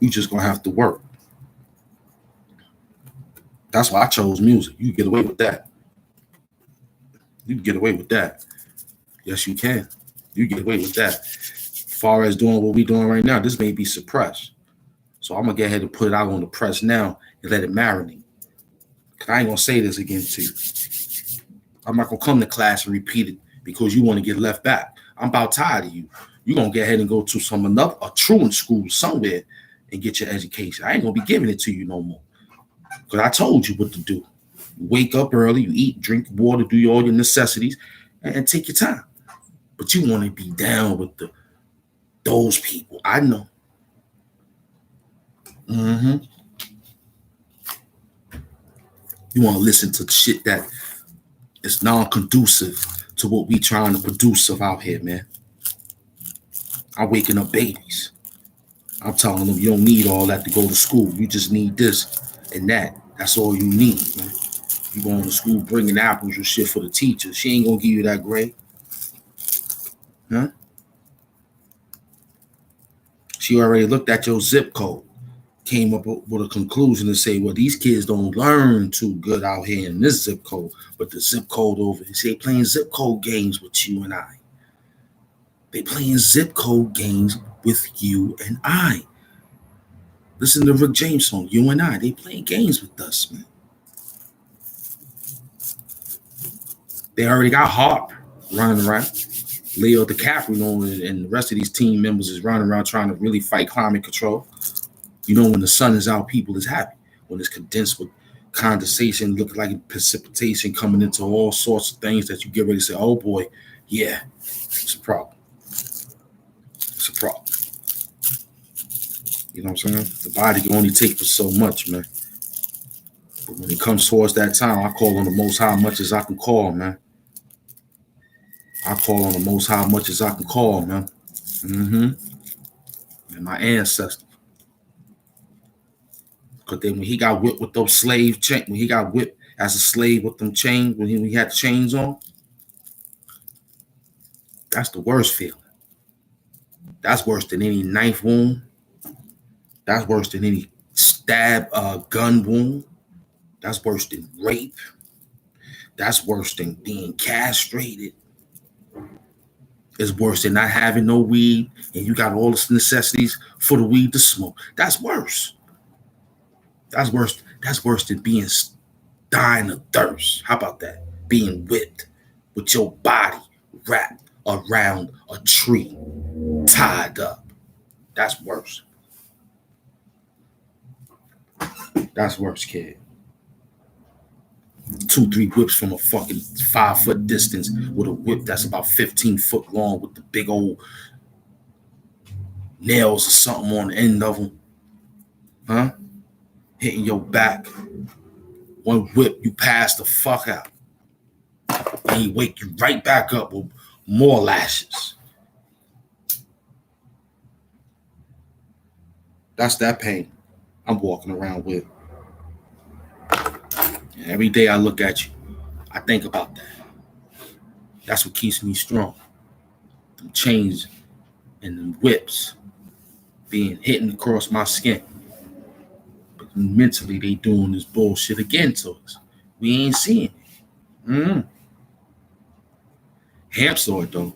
You just going to have to work. That's why I chose music. You can get away with that. You can get away with that. Yes, you can. You get away with that. As far as doing what we're doing right now, this may be suppressed. So I'm going to get ahead and put it out on the press now and let it marinate. I ain't going to say this again to you. I'm not going to come to class and repeat it because you want to get left back. I'm about tired of you. You're going to get ahead and go to a truant school somewhere and get your education. I ain't going to be giving it to you no more because I told you what to do. You wake up early, you eat, drink water, do all your necessities, and take your time. But you want to be down with those people. I know. You want to listen to shit that is non-conducive to what we trying to produce out here, man. I'm waking up babies. I'm telling them you don't need all that to go to school. You just need this and that. That's all you need, man. You going to school bringing apples and shit for the teacher. She ain't gonna give you that grade. Huh? She already looked at your zip code, came up with a conclusion to say, well, these kids don't learn too good out here in this zip code, but the zip code over here, they playing zip code games with you and I. They playing zip code games with you and I. Listen to Rick James song, You and I. They playing games with us, man. They already got Harp running around. Leo DiCaprio and the rest of these team members is running around trying to really fight climate control. You know, when the sun is out, people is happy. When it's condensed with condensation, looking like precipitation coming into all sorts of things that you get ready to say, oh boy, yeah, it's a problem. It's a problem. You know what I'm saying? The body can only take for so much, man. But when it comes towards that time, I call on the Most High much as I can call, man. I call on the Most High much as I can call, man. And my ancestors. Because then when he got whipped with those slave chains, when he got whipped as a slave with them chains, when he had the chains on, that's the worst feeling. That's worse than any knife wound. That's worse than any stab gun wound. That's worse than rape. That's worse than being castrated. It's worse than not having no weed and you got all the necessities for the weed to smoke. That's worse. That's worse. That's worse than being dying of thirst. How about that? Being whipped with your body wrapped around a tree, tied up. That's worse. That's worse, kid. 2-3 whips from a fucking 5-foot distance with a whip that's about 15 foot long with the big old nails or something on the end of them. Huh? Hitting your back. One whip, you pass the fuck out. And he wake you right back up with more lashes. That's that pain I'm walking around with. And every day I look at you, I think about that. That's what keeps me strong. Them chains and them whips being hitting across my skin. But mentally, they doing this bullshit again to us. We ain't seeing it. Hamp saw it, though.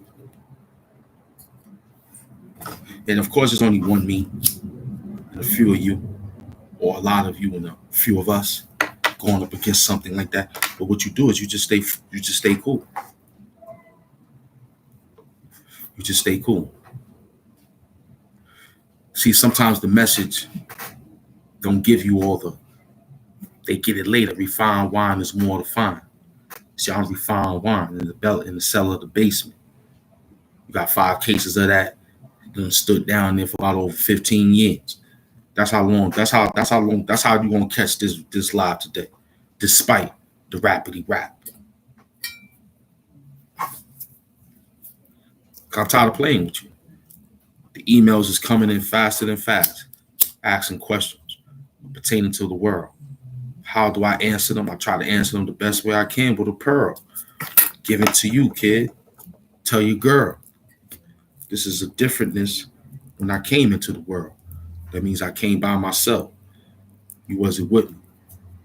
And of course, there's only one me and a few of you, or a lot of you and a few of us going up against something like that. But what you do is you just stay cool. You just stay cool. See, sometimes the message don't give you all they get it later. Refined wine is more to find. See, I'm refined wine in the cellar of the basement. You got 5 cases of that. Then stood down there for about over 15 years. That's how long you gonna catch this live today, despite the rapidy rap. I'm tired of playing with you. The emails is coming in faster than fast, asking questions pertaining to the world. How do I answer them? I try to answer them the best way I can with a pearl. Give it to you, kid. Tell your girl. This is a differentness when I came into the world. That means I came by myself. You wasn't with me.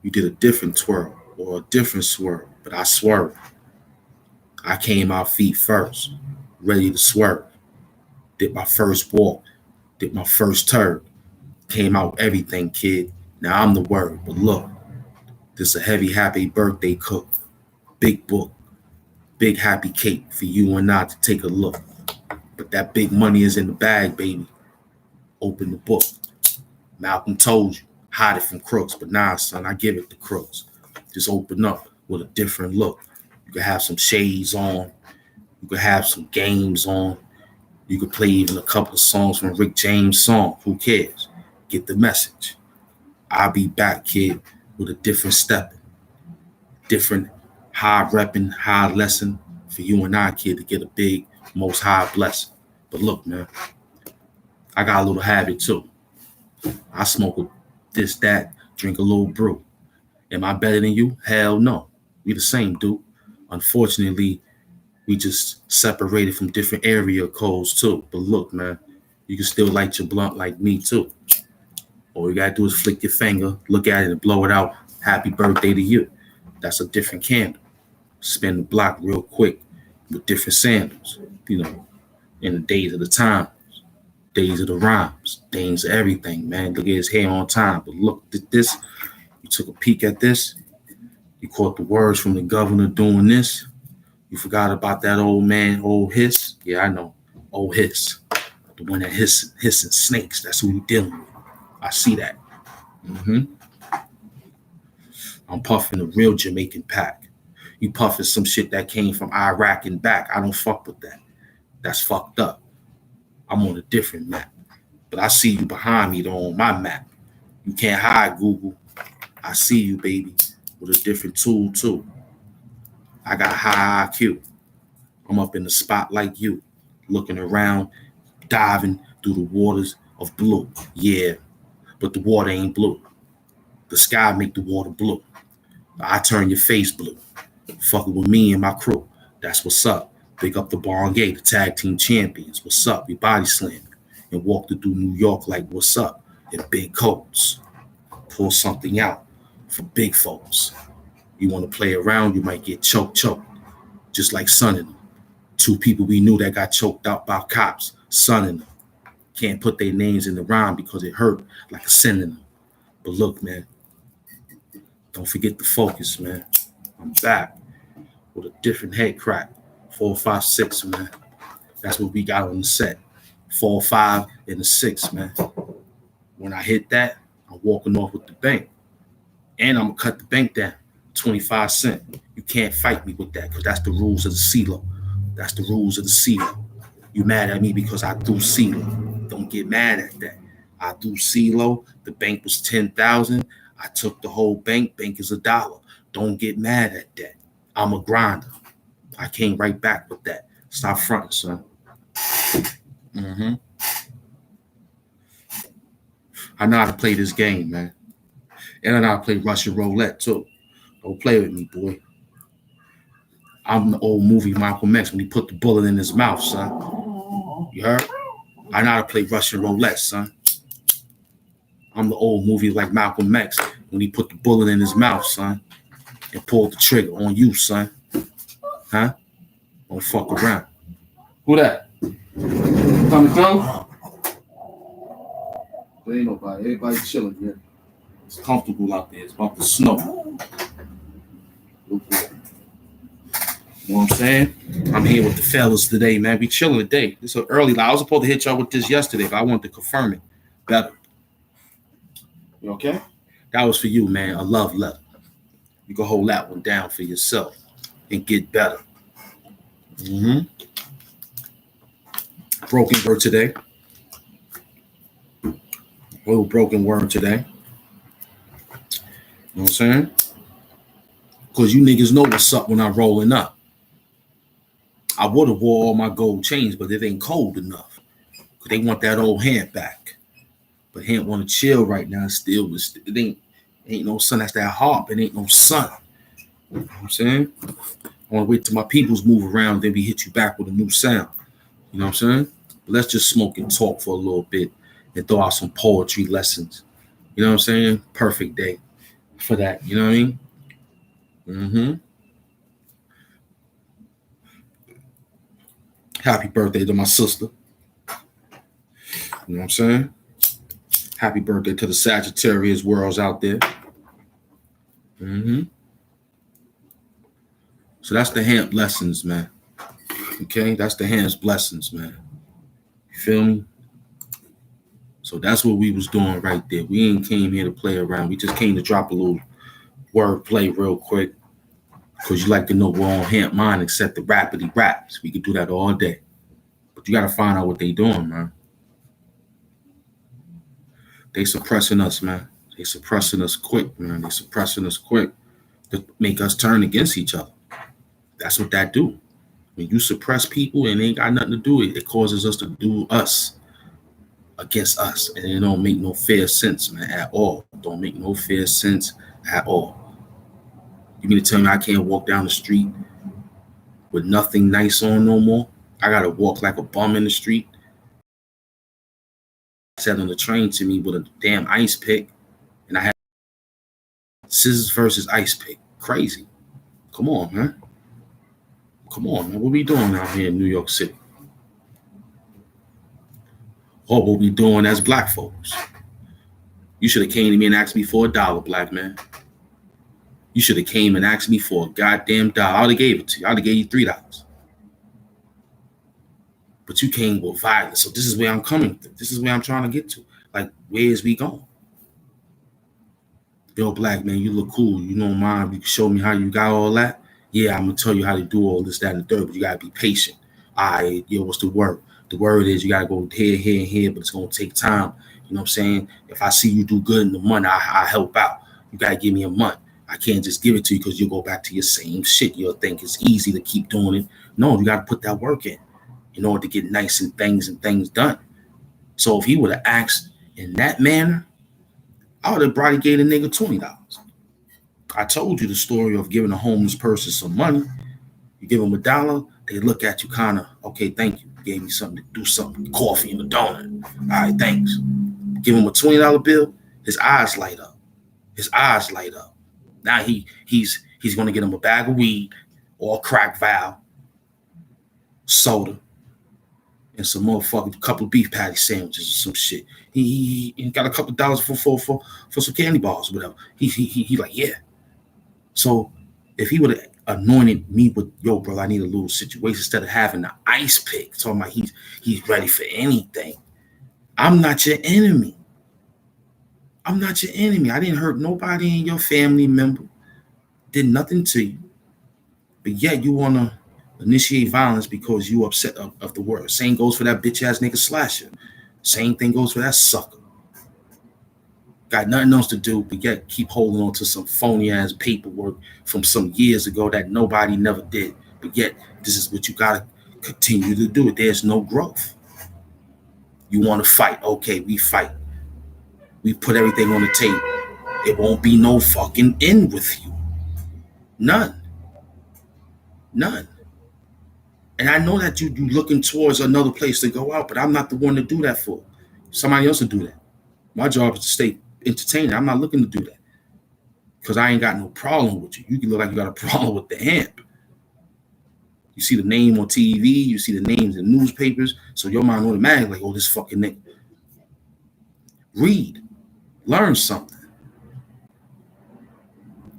You did a different twirl or a different swirl, but I swerved. I came out feet first, ready to swerve. Did my first walk, did my first turn. Came out everything, kid. Now I'm the word, but look, this a heavy, happy birthday cook. Big book, big happy cake for you and I to take a look. But that big money is in the bag, baby. Open the book. Malcolm told you, hide it from crooks, but nah, son, I give it to crooks. Just open up with a different look. You can have some shades on. You can have some games on. You can play even a couple of songs from Rick James' song. Who cares? Get the message. I'll be back, kid, with a different step. Different high repping, high lesson for you and I, kid, to get a big, most high blessing. But look, man, I got a little habit too. I smoke this, that, drink a little brew. Am I better than you? Hell no. We the same, dude. Unfortunately, we just separated from different area codes too. But look, man, you can still light your blunt like me too. All you gotta do is flick your finger, look at it and blow it out. Happy birthday to you. That's a different candle. Spin the block real quick with different sandals, you know, in the days of the times, days of the rhymes, days of everything, man. Look at his hair on time. But look at this. You took a peek at this. You caught the words from the governor doing this. You forgot about that old man, old Hiss. Yeah, I know. Old Hiss. The one that hissing snakes. That's who we dealing with. I see that. I'm puffing a real Jamaican pack. You puffing some shit that came from Iraq and back. I don't fuck with that. That's fucked up. I'm on a different map. But I see you behind me though on my map. You can't hide, Google. I see you, baby, with a different tool too. I got high IQ. I'm up in the spot like you, looking around, diving through the waters of blue. Yeah, but the water ain't blue. The sky make the water blue. I turn your face blue. Fucking with me and my crew. That's what's up. Big up the Barangay, the tag team champions. What's up? We body slam and walk through New York like what's up in big coats. Pull something out for big folks. You want to play around, you might get choked. Just like Son in them. Two people we knew that got choked out by cops. Son in them. Can't put their names in the rhyme because it hurt like a synonym. But look, man, don't forget the focus, man. I'm back with a different head crack. 4, 5, 6, man. That's what we got on the set. 4, 5, and a 6, man. When I hit that, I'm walking off with the bank. And I'm going to cut the bank down. 25 cents. You can't fight me with that because that's the rules of the CeeLo. That's the rules of the CeeLo. You mad at me because I threw CeeLo. Don't get mad at that. I threw CeeLo. The bank was 10,000. I took the whole bank. Bank is $1. Don't get mad at that. I'm a grinder. I came right back with that. Stop fronting, son. I know how to play this game, man. And I know how to play Russian roulette, too. Don't play with me, boy. I'm the old movie Malcolm X when he put the bullet in his mouth, son. You heard? I know how to play Russian roulette, son. I'm the old movie like Malcolm X when he put the bullet in his mouth, son, and pulled the trigger on you, son. Huh? Don't fuck around. Who that? Coming close? There ain't nobody. Everybody chilling here. It's comfortable out there. It's about to snow. You know what I'm saying? I'm here with the fellas today, man. We chilling today. It's an early. I was supposed to hit y'all with this yesterday, but I wanted to confirm it better. You okay? That was for you, man. A love letter. You can hold that one down for yourself and get better. Broken word today. A little broken word today. You know what I'm saying? Because you niggas know what's up when I'm rolling up. I would have wore all my gold chains, but it ain't cold enough. Because they want that old hand back. But Hant want to chill right now still. It ain't no sun. That's that harp. It ain't no sun. You know what I'm saying? I want to wait till my peoples move around, then we hit you back with a new sound. You know what I'm saying? But let's just smoke and talk for a little bit and throw out some poetry lessons. You know what I'm saying? Perfect day for that. You know what I mean? Happy birthday to my sister. You know what I'm saying? Happy birthday to the Sagittarius worlds out there. So that's the Hant lessons, man. Okay? That's the Hant's blessings, man. You feel me? So that's what we was doing right there. We ain't came here to play around. We just came to drop a little word play real quick. Because you like to know we're on Hant mind except the rapidy raps. We could do that all day. But you got to find out what they doing, man. They suppressing us, man. They suppressing us quick, man. They suppressing us quick to make us turn against each other. That's what that do. When you suppress people and they ain't got nothing to do with it, it causes us to do us against us. And it don't make no fair sense, man, at all. Don't make no fair sense at all. You mean to tell me I can't walk down the street with nothing nice on no more? I gotta walk like a bum in the street. Sat on the train to me with a damn ice pick, and I had scissors versus ice pick. Crazy. Come on, man. Come on, man. What we doing out here in New York City? Or what we doing as black folks? You should have came to me and asked me for $1, black man. You should have came and asked me for a goddamn dollar. I would have gave it to you. I would have gave you $3. But you came with violence. So this is where I'm coming to. This is where I'm trying to get to. Like, where is we going? Yo, black man, you look cool. You don't mind. You can show me how you got all that? Yeah, I'm going to tell you how to do all this, that, and the third, but you got to be patient. All right, yo, what's the word? The word is you got to go here, here, and here, but it's going to take time. You know what I'm saying? If I see you do good in the month, I help out. You got to give me a month. I can't just give it to you because you'll go back to your same shit. You'll think it's easy to keep doing it. No, you got to put that work in order to get nice and things done. So if he would have asked in that manner, I would have probably gave a nigga $20. I told you the story of giving a homeless person some money. You give them $1, they look at you kind of, okay, thank you. You gave me something to do something, coffee and a donut. All right, thanks. Give him a $20 bill, his eyes light up. His eyes light up. Now he's going to get him a bag of weed or a crack vial, soda, and some motherfucking couple of beef patty sandwiches or some shit. He got a couple of dollars for some candy bars or whatever. He like, yeah. So if he would have anointed me with, yo, bro, I need a little situation instead of having the ice pick, talking about he's ready for anything. I'm not your enemy. I'm not your enemy. I didn't hurt nobody in your family member. Did nothing to you. But yet you want to initiate violence because you upset of the word. Same goes for that bitch ass nigga Slasher. Same thing goes for that sucker. Got nothing else to do but yet keep holding on to some phony ass paperwork from some years ago that nobody never did. But yet this is what you gotta continue to do. There's no growth. You want to fight? Okay, we fight. We put everything on the table. It won't be no fucking end with you. None. And I know that you looking towards another place to go out, but I'm not the one to do that for. Somebody else will do that. My job is to stay entertaining. I'm not looking to do that because I ain't got no problem with you. You can look like you got a problem with the amp. You see the name on TV, you see the names in newspapers, so your mind automatically like, oh, this fucking nigga. Read. Learn something.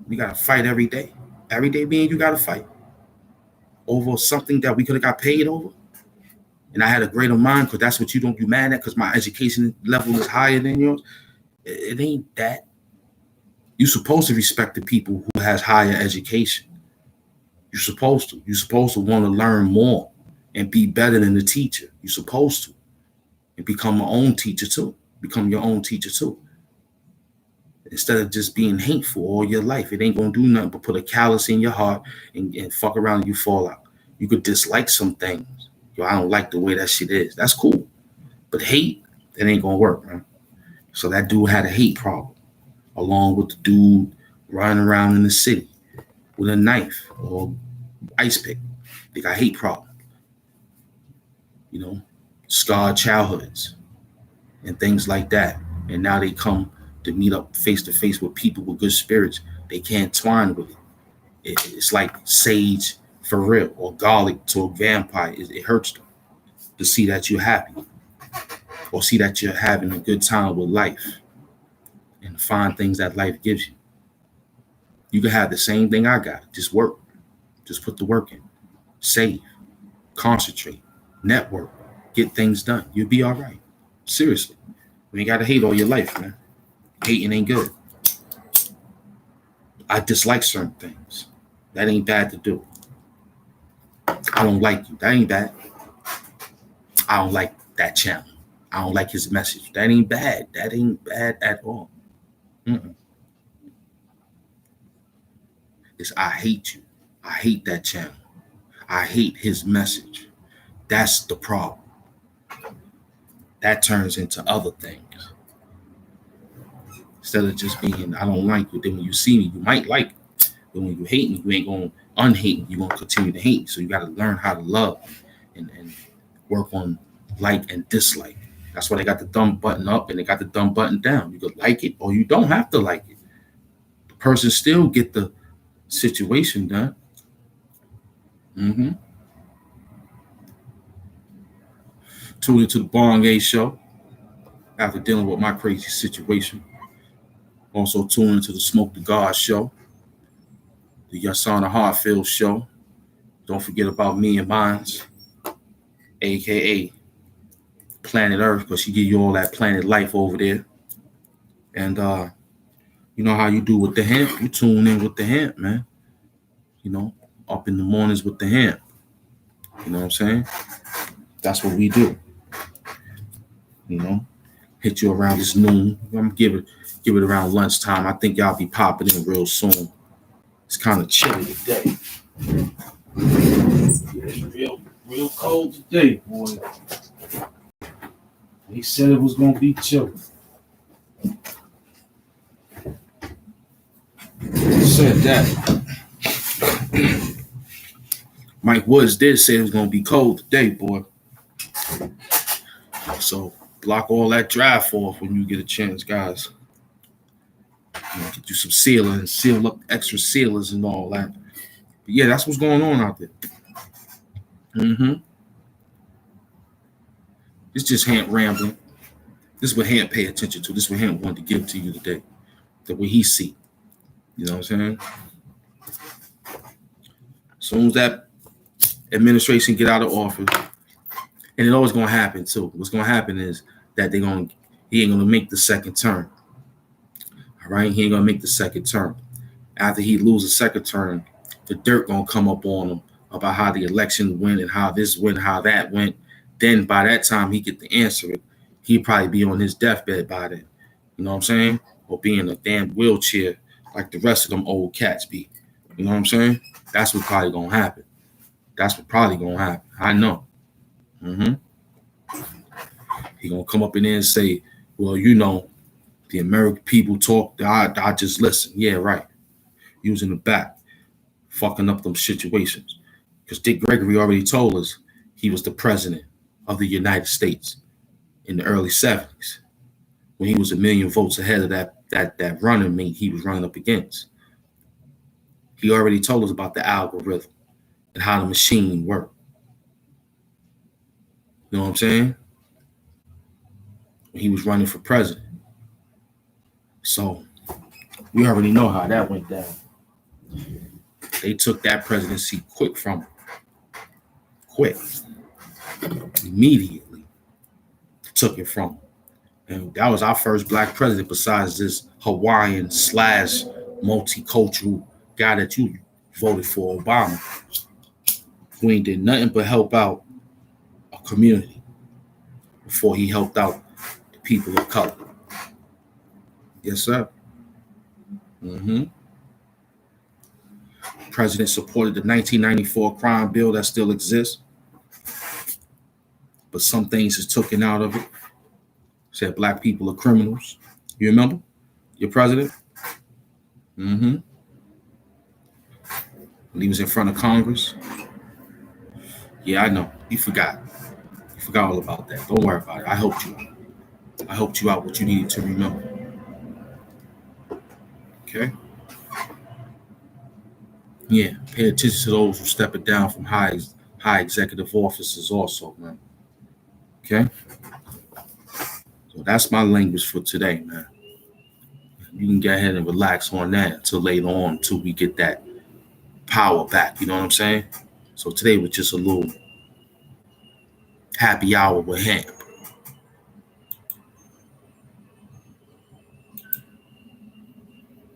We got to fight every day. Every day being you got to fight over something that we could have got paid over. And I had a greater mind because that's what you mad at because my education level is higher than yours. It ain't that. You're supposed to respect the people who has higher education. You're supposed to. You're supposed to want to learn more and be better than the teacher. You're supposed to. And become your own teacher too. Instead of just being hateful all your life. It ain't going to do nothing but put a callus in your heart and fuck around and you fall out. You could dislike some things. Yo, I don't like the way that shit is. That's cool. But hate, it ain't going to work, man. So that dude had a hate problem, along with the dude running around in the city with a knife or ice pick. They got hate problem. You know, scarred childhoods and things like that. And now they come to meet up face to face with people with good spirits. They can't twine with it. It's like sage for real or garlic to a vampire. It hurts them to see that you're happy or see that you're having a good time with life and find things that life gives you. You can have the same thing I got. Just work. Just put the work in. Save. Concentrate. Network. Get things done. You'll be all right. Seriously. You ain't got to hate all your life, man. Hating ain't good. I dislike certain things. That ain't bad to do. I don't like you. That ain't bad. I don't like that channel. I don't like his message. That ain't bad. That ain't bad at all. It's I hate you. I hate that channel. I hate his message. That's the problem. That turns into other things. Instead of just being, I don't like you. Then when you see me, you might like it. But when you hate me, you ain't going to unhate me. You're going to continue to hate me. So you got to learn how to love and work on like and dislike. That's why they got the thumb button up and they got the thumb button down. You could like it or you don't have to like it. The person still get the situation done. Tune into the Bong A Show after dealing with my crazy situation. Also tune into the Smoke the God Show, the Hassan Hartfield Show. Don't forget about me and mines, aka Planet Earth, because she give you all that planet life over there. And you know how you do with the hemp. You tune in with the hemp, man. You know, up in the mornings with the hemp. You know what I'm saying? That's what we do. You know, hit you around this noon. I'm gonna give it around lunchtime. I think y'all be popping in real soon. It's kind of chilly today. It's real cold today, boy. They said it was gonna be chilly. Said that. Mike Woods did say it was gonna be cold today, boy. So block all that draft off when you get a chance, guys. Get you some sealer and seal up extra sealers and all that. But yeah, that's what's going on out there. It's just Hamp rambling. This is what Hamp pay attention to. This is what Hamp wanted to give to you today. The way he see. You know what I'm saying? As soon as that administration get out of office, and it's always gonna happen too. What's gonna happen is that he ain't gonna make the second term. All right, he ain't gonna make the second term. After he loses the second term, the dirt gonna come up on him about how the election went and how this went, how that went. Then by that time he get to answer it, he'd probably be on his deathbed by then. You know what I'm saying? Or be in a damn wheelchair like the rest of them old cats be. You know what I'm saying? That's what probably gonna happen. I know. He gonna come up in there and say, well, you know, the American people talk, I just listen. Yeah, right. Using the back, fucking up them situations. Because Dick Gregory already told us he was the president of the United States in the early 70s when he was a million votes ahead of that running mate he was running up against. He already told us about the algorithm and how the machine worked. You know what I'm saying? When he was running for president. So we already know how that went down. They took that presidency quick from him. Quick. Immediately took it from him. And that was our first black president besides this Hawaiian / multicultural guy that you voted for, Obama, who ain't did nothing but help out a community before he helped out the people of color. Yes, sir. President supported the 1994 crime bill that still exists, but some things is taken out of it. Said black people are criminals. You remember? Your president? When he was in front of Congress. Yeah, I know. You forgot. You forgot all about that. Don't worry about it. I helped you. I helped you out what you needed to remember. Okay? Yeah, pay attention to those who stepping down from high executive offices also, man. Okay? So that's my language for today, man. You can go ahead and relax on that until later on, until we get that power back. You know what I'm saying? So today was just a little happy hour with Hamp.